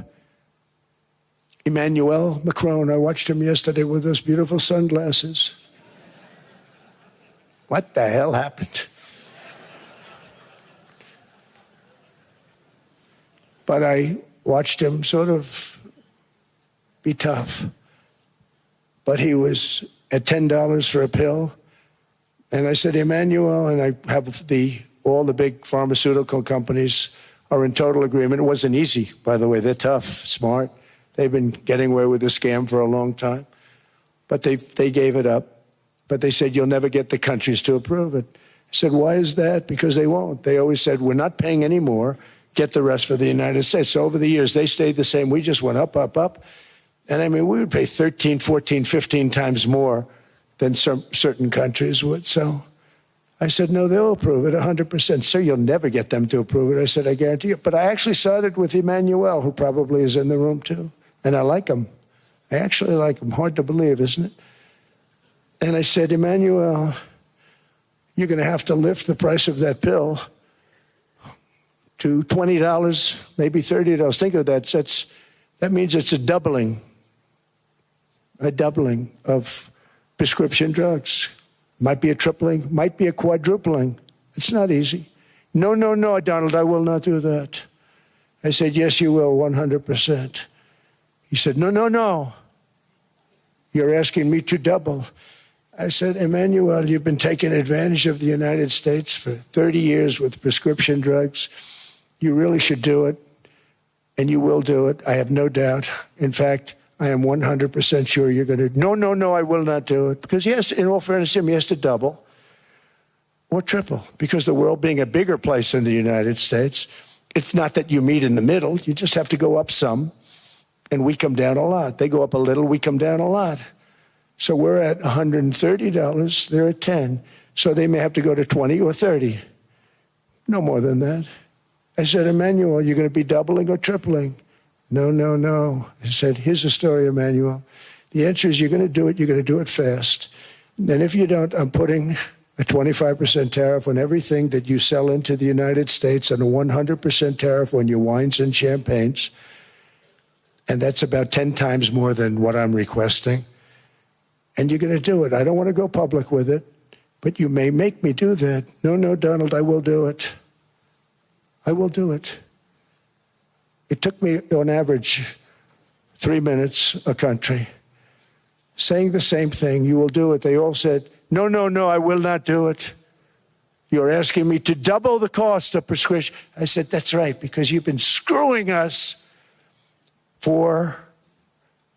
Emmanuel Macron, I watched him yesterday with those beautiful sunglasses. What the hell happened? But I watched him sort of be tough. But he was at $10 for a pill. And I said, Emmanuel, and I have all the big pharmaceutical companies are in total agreement. It wasn't easy, by the way. They're tough, smart. They've been getting away with the scam for a long time. But they gave it up. But they said, you'll never get the countries to approve it. I said, why is that? Because they won't. They always said, we're not paying any more. Get the rest for the United States. So over the years, they stayed the same. We just went up, up, up. And I mean, we would pay 13, 14, 15 times more than some certain countries would. So I said, no, they'll approve it 100%. Sir, you'll never get them to approve it. I said, I guarantee you. But I actually sided with Emmanuel, who probably is in the room too. And I like him. I actually like him. Hard to believe, isn't it? And I said, Emmanuel, you're going to have to lift the price of that pill to $20, maybe $30. Think of that. That means it's a doubling of prescription drugs. Might be a tripling, might be a quadrupling. It's not easy. No, no, no, Donald, I will not do that. I said, yes, you will, 100%. He said, no, no, no. You're asking me to double. I said, Emmanuel, you've been taking advantage of the United States for 30 years with prescription drugs. You really should do it, and you will do it. I have no doubt. In fact, I am 100% sure you're going to. No, no, no, I will not do it. Because yes, in all fairness to him, he has to double or triple. Because the world being a bigger place than the United States, it's not that you meet in the middle. You just have to go up some, and we come down a lot. They go up a little, we come down a lot. So we're at $130, they're at 10. So they may have to go to 20 or 30. No more than that. I said, Emmanuel, you're going to be doubling or tripling? No, no, no. I said, here's the story, Emmanuel. The answer is you're going to do it. You're going to do it fast. And if you don't, I'm putting a 25% tariff on everything that you sell into the United States and a 100% tariff on your wines and champagnes. And that's about 10 times more than what I'm requesting. And you're going to do it. I don't want to go public with it, but you may make me do that. No, no, Donald, I will do it. I will do it. It took me, on average, 3 minutes a country, saying the same thing. You will do it. They all said, no, no, no, I will not do it. You're asking me to double the cost of prescription. I said, that's right, because you've been screwing us for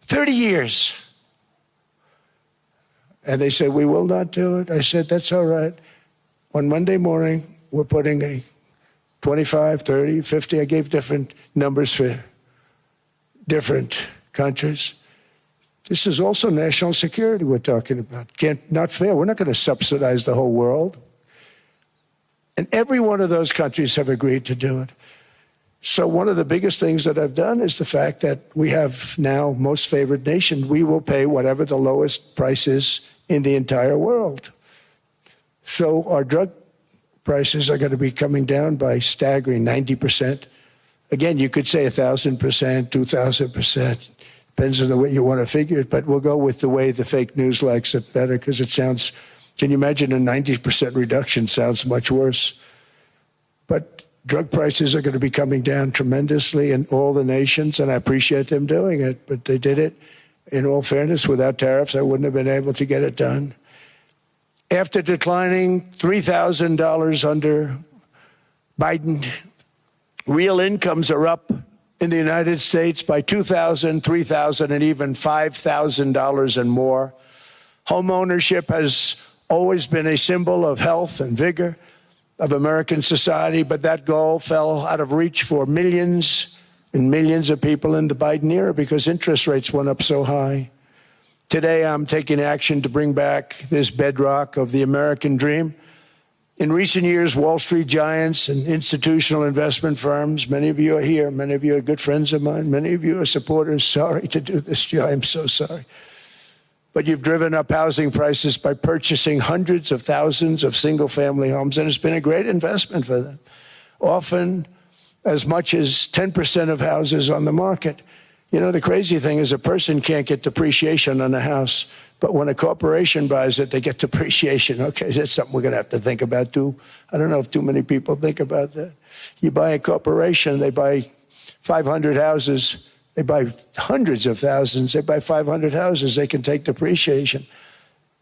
30 years. And they said, we will not do it. I said, that's all right. On Monday morning, we're putting a 25, 30, 50. I gave different numbers for different countries. This is also national security we're talking about. Not fair. We're not going to subsidize the whole world. And every one of those countries have agreed to do it. So one of the biggest things that I've done is the fact that we have now most favored nation. We will pay whatever the lowest price is in the entire world. So our drug prices are going to be coming down by staggering 90%. Again, you could say 1,000%, 2,000%. Depends on the way you want to figure it, but we'll go with the way the fake news likes it better because it sounds, can you imagine a 90% reduction sounds much worse. But drug prices are going to be coming down tremendously in all the nations, and I appreciate them doing it, but they did it, in all fairness, without tariffs. I wouldn't have been able to get it done. After declining $3,000 under Biden, real incomes are up in the United States by $2,000, $3,000, and even $5,000 and more. Homeownership has always been a symbol of health and vigor of American society, but that goal fell out of reach for millions and millions of people in the Biden era because interest rates went up so high. Today, I'm taking action to bring back this bedrock of the American dream. In recent years, Wall Street giants and institutional investment firms, many of you are here, many of you are good friends of mine, many of you are supporters. Sorry to do this to you, I'm so sorry. But you've driven up housing prices by purchasing hundreds of thousands of single-family homes, and it's been a great investment for them. Often as much as 10% of houses on the market. You know, the crazy thing is a person can't get depreciation on a house, but when a corporation buys it, they get depreciation. Okay, that's something we're going to have to think about too. I don't know if too many people think about that. You buy a corporation, they buy 500 houses, they buy hundreds of thousands, they buy 500 houses, they can take depreciation.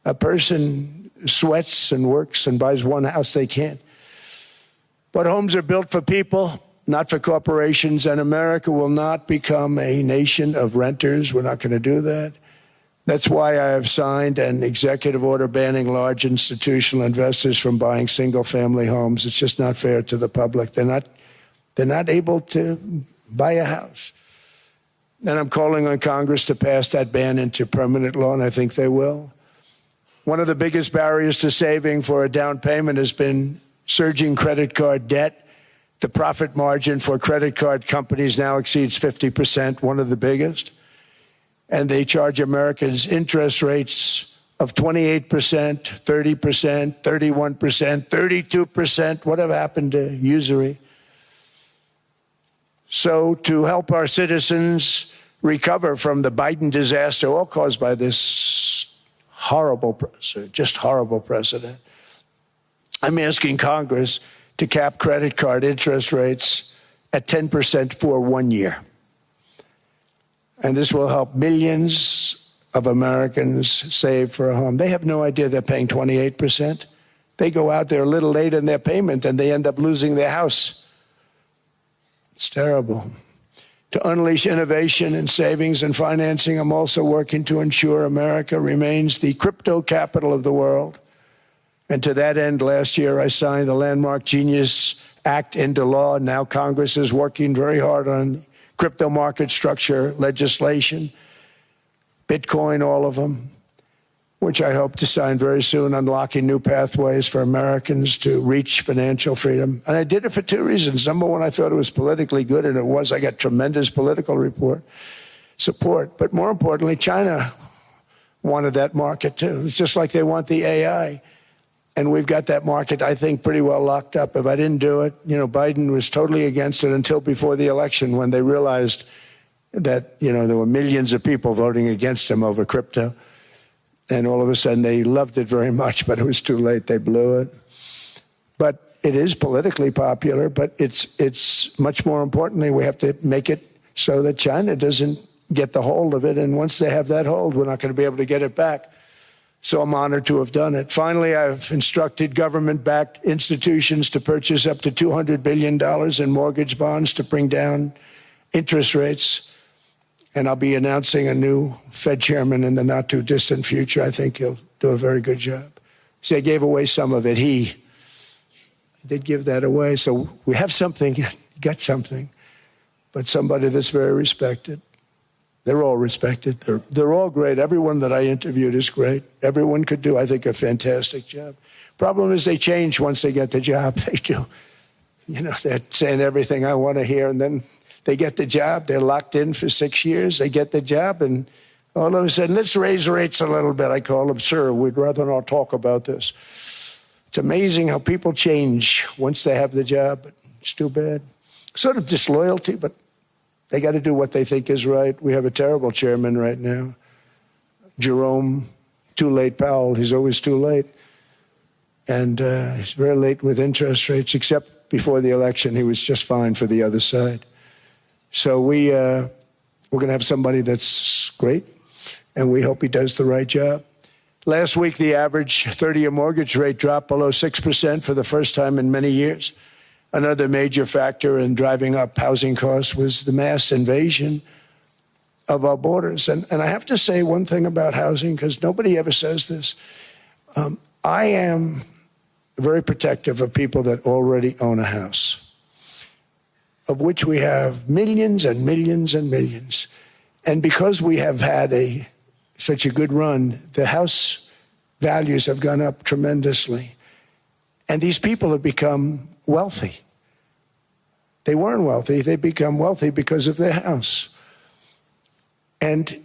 A person sweats and works and buys one house they can. But homes are built for people, not for corporations, and America will not become a nation of renters. We're not going to do that. That's why I have signed an executive order banning large institutional investors from buying single-family homes. It's just not fair to the public. They're not able to buy a house. And I'm calling on Congress to pass that ban into permanent law, and I think they will. One of the biggest barriers to saving for a down payment has been surging credit card debt. The profit margin for credit card companies now exceeds 50%, one of the biggest. And they charge Americans interest rates of 28%, 30%, 31%, 32%. Whatever happened to usury? So to help our citizens recover from the Biden disaster, all caused by this horrible precedent, I'm asking Congress to cap credit card interest rates at 10% for 1 year. And this will help millions of Americans save for a home. They have no idea they're paying 28%. They go out there a little late in their payment and they end up losing their house. It's terrible. To unleash innovation in savings and financing, I'm also working to ensure America remains the crypto capital of the world. And to that end, last year, I signed the landmark Genius Act into law. Now Congress is working very hard on crypto market structure legislation, Bitcoin, all of them, which I hope to sign very soon, unlocking new pathways for Americans to reach financial freedom. And I did it for two reasons. Number one, I thought it was politically good, and it was. I got tremendous political support. But more importantly, China wanted that market too. It's just like they want the AI. And we've got that market, I think, pretty well locked up. If I didn't do it, Biden was totally against it until before the election when they realized that, there were millions of people voting against him over crypto. And all of a sudden they loved it very much, but it was too late. They blew it. But it is politically popular, but it's much more importantly, we have to make it so that China doesn't get the hold of it. And once they have that hold, we're not going to be able to get it back. So I'm honored to have done it. Finally, I've instructed government-backed institutions to purchase up to $200 billion in mortgage bonds to bring down interest rates. And I'll be announcing a new Fed chairman in the not-too-distant future. I think he'll do a very good job. See, I gave away some of it. He did give that away. So we have something, got something, but somebody that's very respected. They're all respected. They're all great. Everyone that I interviewed is great. Everyone could do, I think, a fantastic job. Problem is they change once they get the job. They do. They're saying everything I want to hear, and then they get the job. They're locked in for 6 years. They get the job, and all of a sudden, let's raise rates a little bit. I call them, sir, we'd rather not talk about this. It's amazing how people change once they have the job, but it's too bad. Sort of disloyalty, but they got to do what they think is right. We have a terrible chairman right now, Jerome, too late Powell. He's always too late. And he's very late with interest rates, except before the election. He was just fine for the other side. So we're going to have somebody that's great, and we hope he does the right job. Last week, the average 30-year mortgage rate dropped below 6% for the first time in many years. Another major factor in driving up housing costs was the mass invasion of our borders. And I have to say one thing about housing, because nobody ever says this. I am very protective of people that already own a house, of which we have millions and millions and millions. And because we have had such a good run, the house values have gone up tremendously. And these people have become wealthy. They weren't wealthy. They become wealthy because of their house. And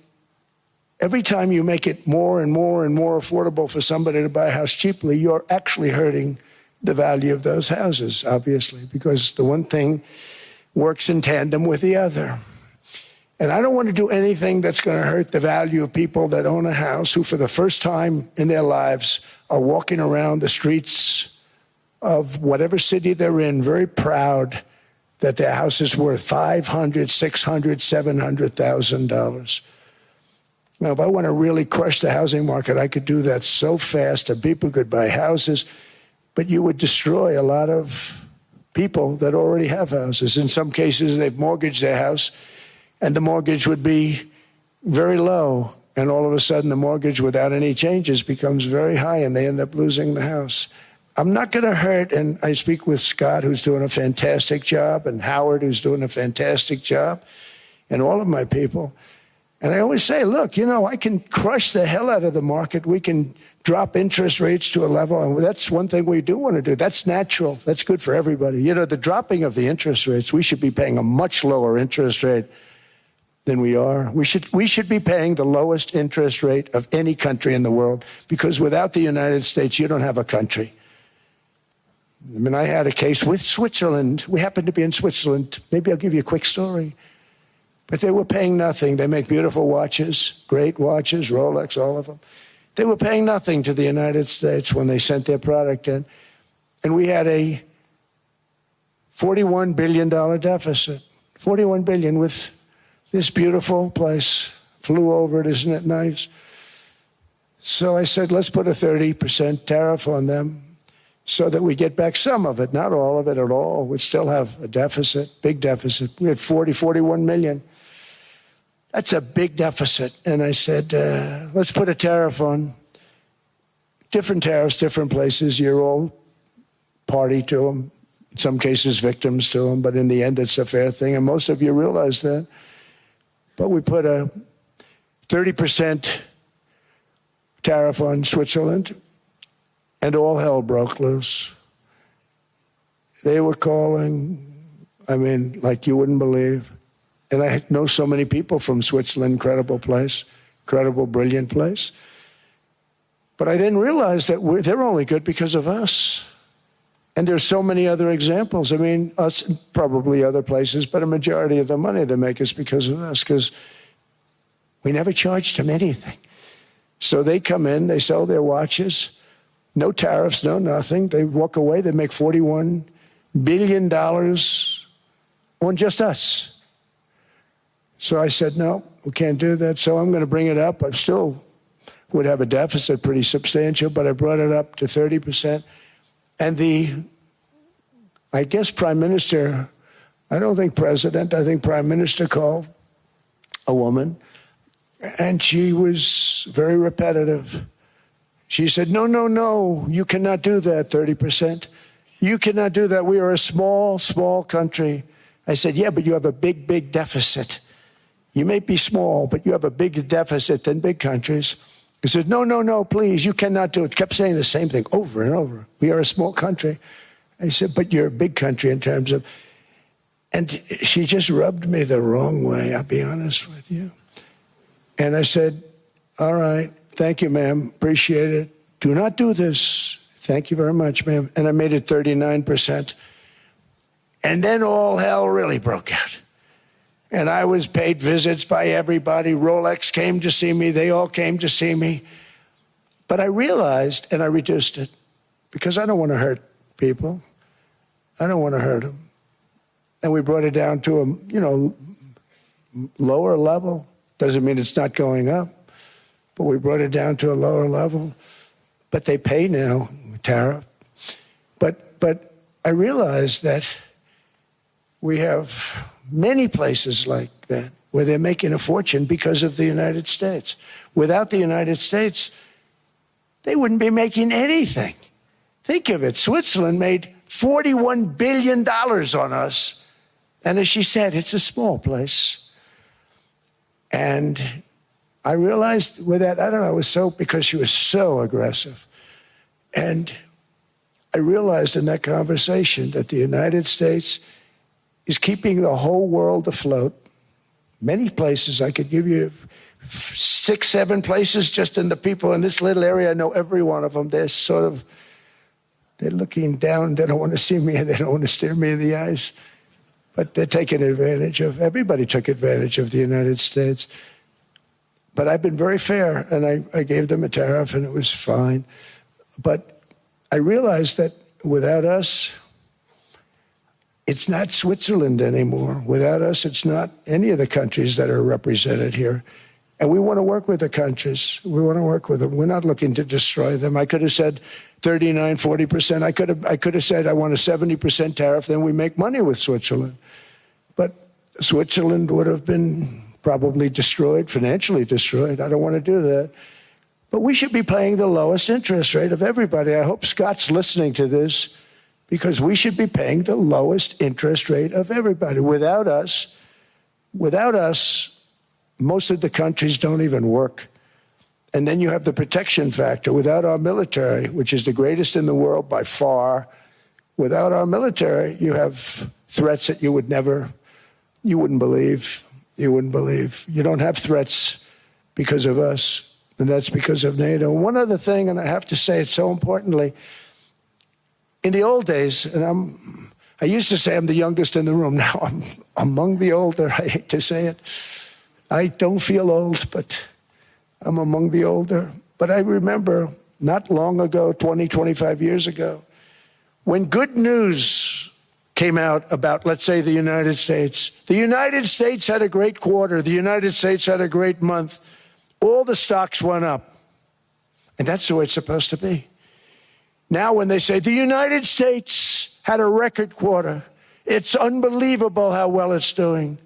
every time you make it more and more and more affordable for somebody to buy a house cheaply, you're actually hurting the value of those houses, obviously, because the one thing works in tandem with the other. And I don't want to do anything that's going to hurt the value of people that own a house who, for the first time in their lives, are walking around the streets of whatever city they're in, very proud that their house is worth $500,000, $600,000, $700,000. Now, if I want to really crush the housing market, I could do that so fast and people could buy houses, but you would destroy a lot of people that already have houses. In some cases, they've mortgaged their house, and the mortgage would be very low. And all of a sudden, the mortgage without any changes becomes very high, and they end up losing the house. I'm not going to hurt, and I speak with Scott, who's doing a fantastic job, and Howard, who's doing a fantastic job, and all of my people. And I always say, look, you know, I can crush the hell out of the market. We can drop interest rates to a level, and that's one thing we do want to do. That's natural. That's good for everybody. You know, the dropping of the interest rates, we should be paying a much lower interest rate than we are. We should be paying the lowest interest rate of any country in the world, because without the United States, you don't have a country. I mean, I had a case with Switzerland. We happened to be in Switzerland. Maybe I'll give you a quick story. But they were paying nothing. They make beautiful watches, great watches, Rolex, all of them. They were paying nothing to the United States when they sent their product in. And we had a $41 billion deficit. $41 billion with this beautiful place. Flew over it, isn't it nice? So I said, let's put a 30% tariff on them so that we get back some of it, not all of it at all. We still have a deficit, big deficit. We had 41 million. That's a big deficit. And I said, let's put a tariff on. Different tariffs, different places. You're all party to them. In some cases, victims to them. But in the end, it's a fair thing. And most of you realize that. But we put a 30% tariff on Switzerland, and all hell broke loose. They were calling, I mean, like you wouldn't believe. And I know so many people from Switzerland, incredible place, incredible, brilliant place. But I didn't realize that they're only good because of us. And there's so many other examples. I mean, us, probably other places, but a majority of the money they make is because of us, because we never charged them anything. So they come in, they sell their watches, no tariffs, no nothing. They walk away, they make $41 billion on just us. So I said, no, we can't do that. So I'm going to bring it up. I still would have a deficit pretty substantial, but I brought it up to 30%. And I guess Prime Minister, I don't think President, I think Prime Minister called a woman, and she was very repetitive. She said, no, no, no, you cannot do that, 30%. You cannot do that. We are a small, small country. I said, yeah, but you have a big, big deficit. You may be small, but you have a bigger deficit than big countries. He said, no, no, no, please, you cannot do it. Kept saying the same thing over and over. We are a small country. I said, but you're a big country in terms of, and she just rubbed me the wrong way, I'll be honest with you. And I said, all right, thank you, ma'am, appreciate it. Do not do this. Thank you very much, ma'am. And I made it 39%. And then all hell really broke out. And I was paid visits by everybody. Rolex came to see me. They all came to see me. But I realized, and I reduced it, because I don't want to hurt people. I don't want to hurt them. And we brought it down to a, lower level. Doesn't mean it's not going up, but we brought it down to a lower level. But they pay now, tariff. But I realized that we have many places like that where they're making a fortune because of the United States. Without the United States, they wouldn't be making anything. Think of it. Switzerland made $41 billion on us. And as she said, it's a small place. And I realized with that, I don't know, it was so, because she was so aggressive. And I realized in that conversation that the United States is keeping the whole world afloat. Many places, I could give you 6, 7 places just in the people in this little area. I know every one of them. They're looking down. They don't want to see me. They don't want to stare me in the eyes. But they're taking advantage of, everybody took advantage of the United States. But I've been very fair, and I gave them a tariff, and it was fine. But I realized that without us, it's not Switzerland anymore. Without us, it's not any of the countries that are represented here. And we want to work with the countries. We want to work with them. We're not looking to destroy them. I could have said 39, 40%. I could have said I want a 70% tariff, then we make money with Switzerland. But Switzerland would have been probably destroyed, financially destroyed. I don't want to do that. But we should be paying the lowest interest rate of everybody. I hope Scott's listening to this, because we should be paying the lowest interest rate of everybody. Without us, most of the countries don't even work. And then you have the protection factor. Without our military, which is the greatest in the world by far, without our military, you have threats that you wouldn't believe. You wouldn't believe. You don't have threats because of us, and that's because of NATO. One other thing, and I have to say it so importantly, in the old days, and I used to say I'm the youngest in the room. Now I'm among the older. I hate to say it. I don't feel old, but I'm among the older. But I remember not long ago, 20, 25 years ago, when good news came out about, let's say, the United States. The United States had a great quarter. The United States had a great month. All the stocks went up. And that's the way it's supposed to be. Now when they say the United States had a record quarter, it's unbelievable how well it's doing,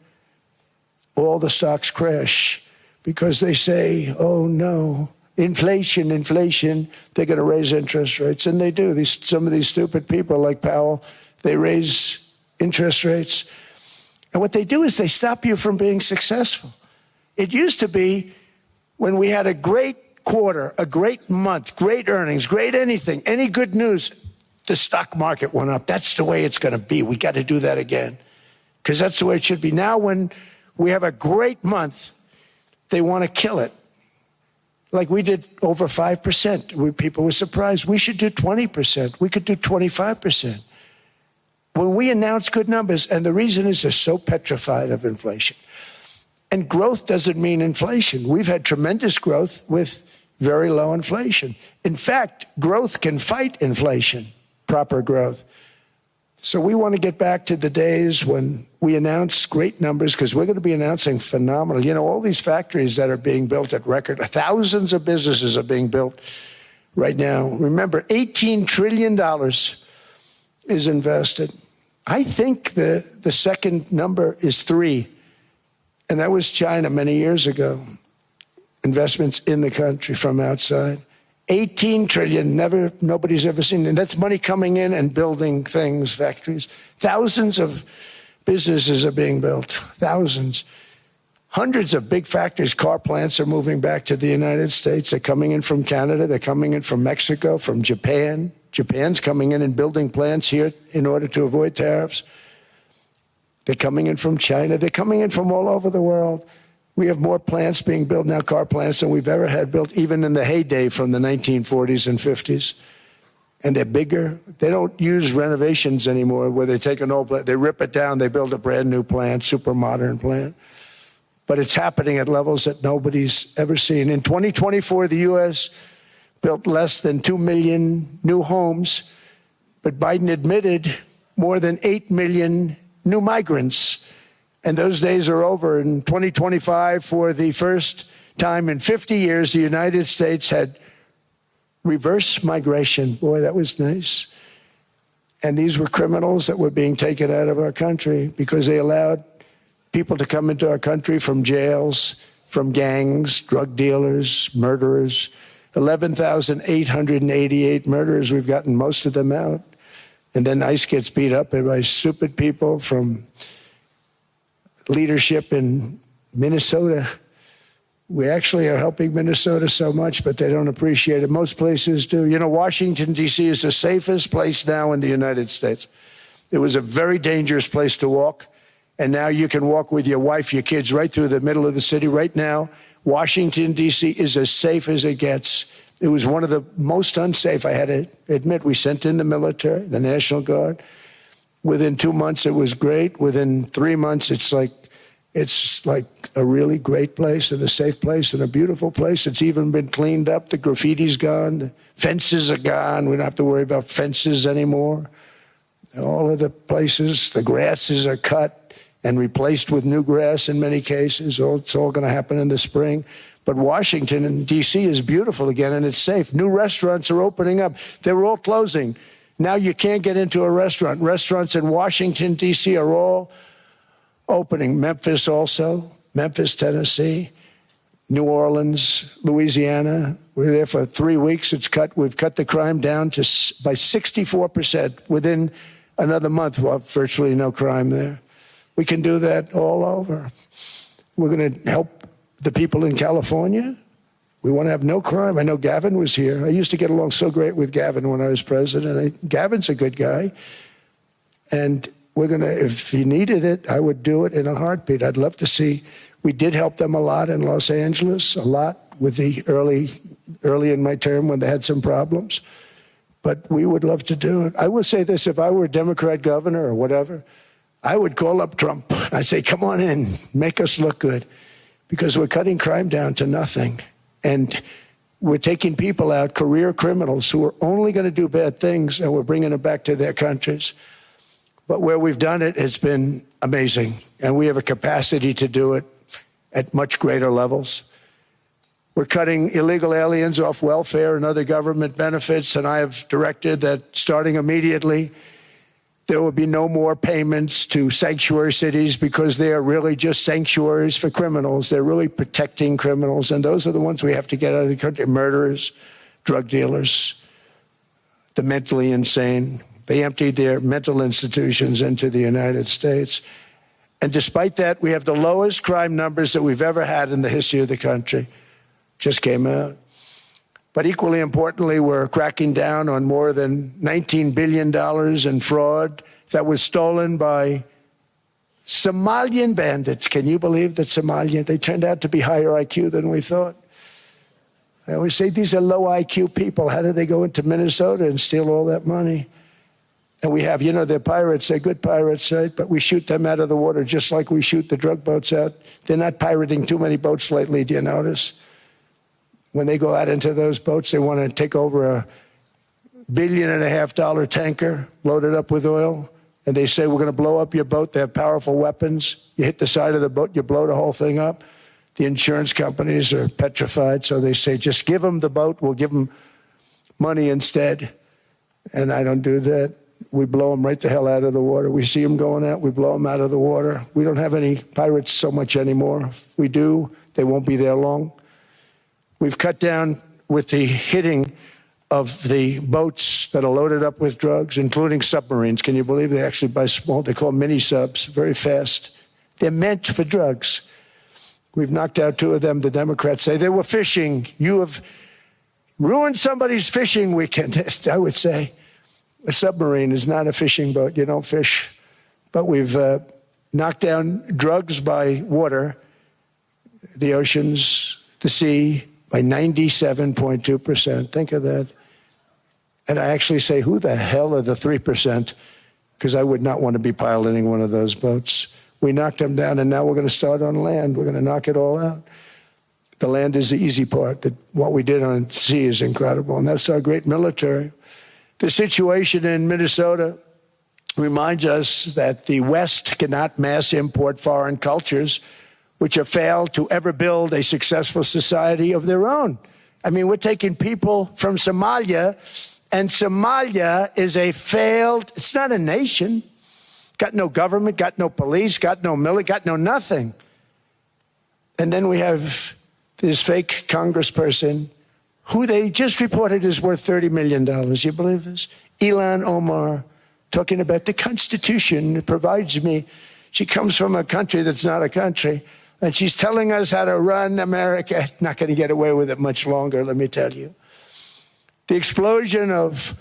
all the stocks crash because they say, oh no, inflation, they're going to raise interest rates. And they do. Some of these stupid people like Powell, they raise interest rates. And what they do is they stop you from being successful. It used to be when we had a great quarter, a great month, great earnings, great anything, any good news, the stock market went up. That's the way it's going to be. We got to do that again, because that's the way it should be. Now when we have a great month, they want to kill it. Like we did over 5%. People were surprised. We should do 20%. We could do 25%. When we announce good numbers, and the reason is they're so petrified of inflation. And growth doesn't mean inflation. We've had tremendous growth with very low inflation. In fact, growth can fight inflation, proper growth. So we want to get back to the days when we announce great numbers, because we're going to be announcing phenomenal. You know, all these factories that are being built at record, thousands of businesses are being built right now. Remember, $18 trillion is invested. I think the second number is 3. And that was China many years ago. Investments in the country from outside. 18 trillion, nobody's ever seen. And that's money coming in and building things, factories. Thousands of businesses are being built, thousands. Hundreds of big factories, car plants are moving back to the United States. They're coming in from Canada, they're coming in from Mexico, from Japan. Japan's coming in and building plants here in order to avoid tariffs. They're coming in from China, they're coming in from all over the world. We have more plants being built now, car plants, than we've ever had built, even in the heyday from the 1940s and 50s. And they're bigger. They don't use renovations anymore where they take an old plant, they rip it down, they build a brand new plant, super modern plant. But it's happening at levels that nobody's ever seen. In 2024, the U.S. built less than 2 million new homes, but Biden admitted more than 8 million new migrants. And those days are over. In 2025, for the first time in 50 years, the United States had reverse migration. Boy, that was nice. And these were criminals that were being taken out of our country because they allowed people to come into our country from jails, from gangs, drug dealers, murderers. 11,888 murderers. We've gotten most of them out. And then ICE gets beat up by stupid people from leadership in Minnesota. We actually are helping Minnesota so much, but they don't appreciate it. Most places do. You know, Washington, D.C. is the safest place now in the United States. It was a very dangerous place to walk, and now you can walk with your wife, your kids, right through the middle of the city. Right now, Washington, D.C. is as safe as it gets. It was one of the most unsafe, I had to admit. We sent in the military, the National Guard. Within 2 months, it was great. Within 3 months, it's like a really great place and a safe place and a beautiful place. It's even been cleaned up. The graffiti's gone. The fences are gone. We don't have to worry about fences anymore. All of the places, the grasses are cut. and replaced with new grass in many cases. It's all going to happen in the spring. But Washington and D.C. is beautiful again, and it's safe. New restaurants are opening up. They were all closing. Now you can't get into a restaurant. Restaurants in Washington, D.C. are all opening. Memphis also, Memphis, Tennessee, New Orleans, Louisiana. We're there for 3 weeks. We've cut the crime down by 64%. Within another month, we'll have virtually no crime there. We can do that all over. We're going to help the people in California. We want to have no crime. I know Gavin was here. I used to get along so great with Gavin when I was president. Gavin's a good guy. And we're going to, if he needed it, I would do it in a heartbeat. I'd love to see. We did help them a lot in Los Angeles, a lot with the early in my term when they had some problems. But we would love to do it. I will say this, if I were a Democrat governor or whatever, I would call up Trump. I'd say, come on in, make us look good. Because we're cutting crime down to nothing. And we're taking people out, career criminals who are only going to do bad things, and we're bringing them back to their countries. But where we've done it, it's been amazing. And we have a capacity to do it at much greater levels. We're cutting illegal aliens off welfare and other government benefits, and I have directed that starting immediately, there will be no more payments to sanctuary cities because they are really just sanctuaries for criminals. They're really protecting criminals, and those are the ones we have to get out of the country. Murderers, drug dealers, the mentally insane. They emptied their mental institutions into the United States. And despite that, we have the lowest crime numbers that we've ever had in the history of the country. Just came out. But equally importantly, we're cracking down on more than $19 billion in fraud that was stolen by Somalian bandits. Can you believe that Somalia? They turned out to be higher IQ than we thought. I always say these are low IQ people. How did they go into Minnesota and steal all that money? And we have, they're pirates. They're good pirates, right? But we shoot them out of the water just like we shoot the drug boats out. They're not pirating too many boats lately, do you notice? When they go out into those boats, they want to take over $1.5 billion tanker loaded up with oil. And they say, we're going to blow up your boat. They have powerful weapons. You hit the side of the boat, you blow the whole thing up. The insurance companies are petrified. So they say, just give them the boat. We'll give them money instead. And I don't do that. We blow them right the hell out of the water. We see them going out. We blow them out of the water. We don't have any pirates so much anymore. If we do, they won't be there long. We've cut down with the hitting of the boats that are loaded up with drugs, including submarines. Can you believe they actually buy small, they call mini subs, very fast. They're meant for drugs. We've knocked out 2 of them. The Democrats say they were fishing. You have ruined somebody's fishing weekend. I would say a submarine is not a fishing boat. You don't fish. But we've knocked down drugs by water, the oceans, the sea, by 97.2%. Think of that. And I actually say, who the hell are the 3%? Because I would not want to be piloting one of those boats. We knocked them down, and now we're going to start on land. We're going to knock it all out. The land is the easy part. What we did on sea is incredible, and that's our great military. The situation in Minnesota reminds us that the West cannot mass import foreign cultures which have failed to ever build a successful society of their own. I mean, we're taking people from Somalia, and Somalia is a failed, it's not a nation. Got no government, got no police, got no military, got no nothing. And then we have this fake congressperson who they just reported is worth $30 million. You believe this? Ilhan Omar, talking about the Constitution provides me. She comes from a country that's not a country. And she's telling us how to run America. Not going to get away with it much longer, let me tell you. The explosion of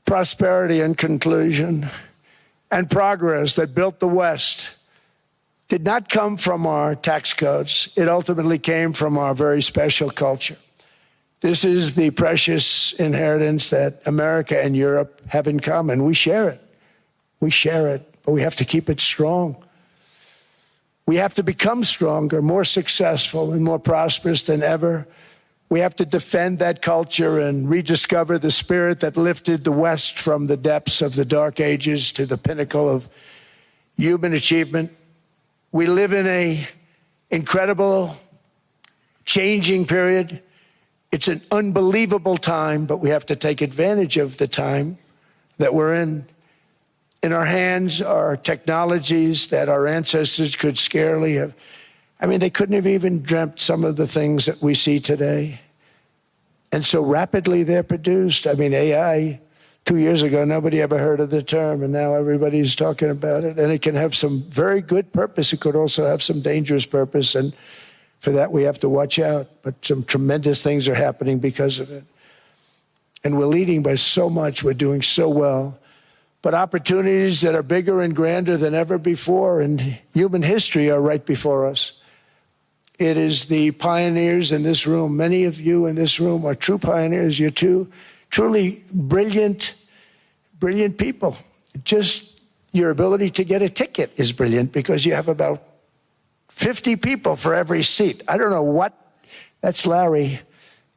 prosperity and conclusion and progress that built the West did not come from our tax codes. It ultimately came from our very special culture. This is the precious inheritance that America and Europe have in common. We share it. We share it, but we have to keep it strong. We have to become stronger, more successful, and more prosperous than ever. We have to defend that culture and rediscover the spirit that lifted the West from the depths of the Dark Ages to the pinnacle of human achievement. We live in an incredible, changing period. It's an unbelievable time, but we have to take advantage of the time that we're in. In our hands are technologies that our ancestors could scarcely have. I mean, they couldn't have even dreamt some of the things that we see today. And so rapidly they're produced. I mean, AI, 2 years ago, nobody ever heard of the term, and now everybody's talking about it. And it can have some very good purpose. It could also have some dangerous purpose, and for that we have to watch out. But some tremendous things are happening because of it. And we're leading by so much. We're doing so well. But opportunities that are bigger and grander than ever before in human history are right before us. It is the pioneers in this room. Many of you in this room are true pioneers. You're truly brilliant people. Just your ability to get a ticket is brilliant because you have about 50 people for every seat. I don't know what. That's Larry.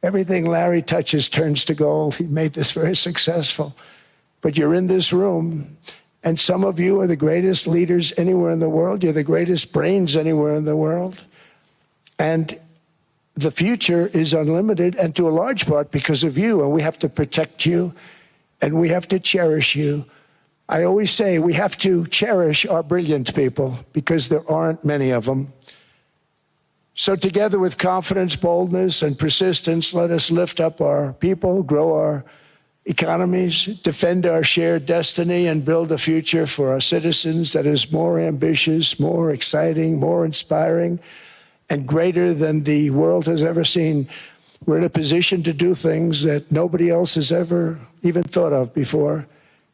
Everything Larry touches turns to gold. He made this very successful. But you're in this room, and some of you are the greatest leaders anywhere in the world. You're the greatest brains anywhere in the world. And the future is unlimited, and to a large part because of you, and we have to protect you, and we have to cherish you. I always say we have to cherish our brilliant people because there aren't many of them. So together with confidence, boldness, and persistence, let us lift up our people, grow our economies, defend our shared destiny, and build a future for our citizens that is more ambitious, more exciting, more inspiring, and greater than the world has ever seen. We're in a position to do things that nobody else has ever even thought of before.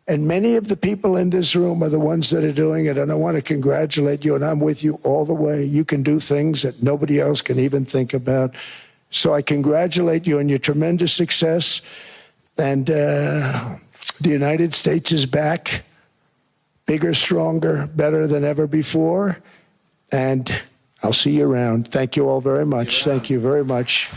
And many of the people in this room are the ones that are doing it. And I want to congratulate you, and I'm with you all the way. You can do things that nobody else can even think about. So I congratulate you on your tremendous success. And the United States is back, bigger, stronger, better than ever before. And I'll see you around. Thank you all very much. Thank you very much.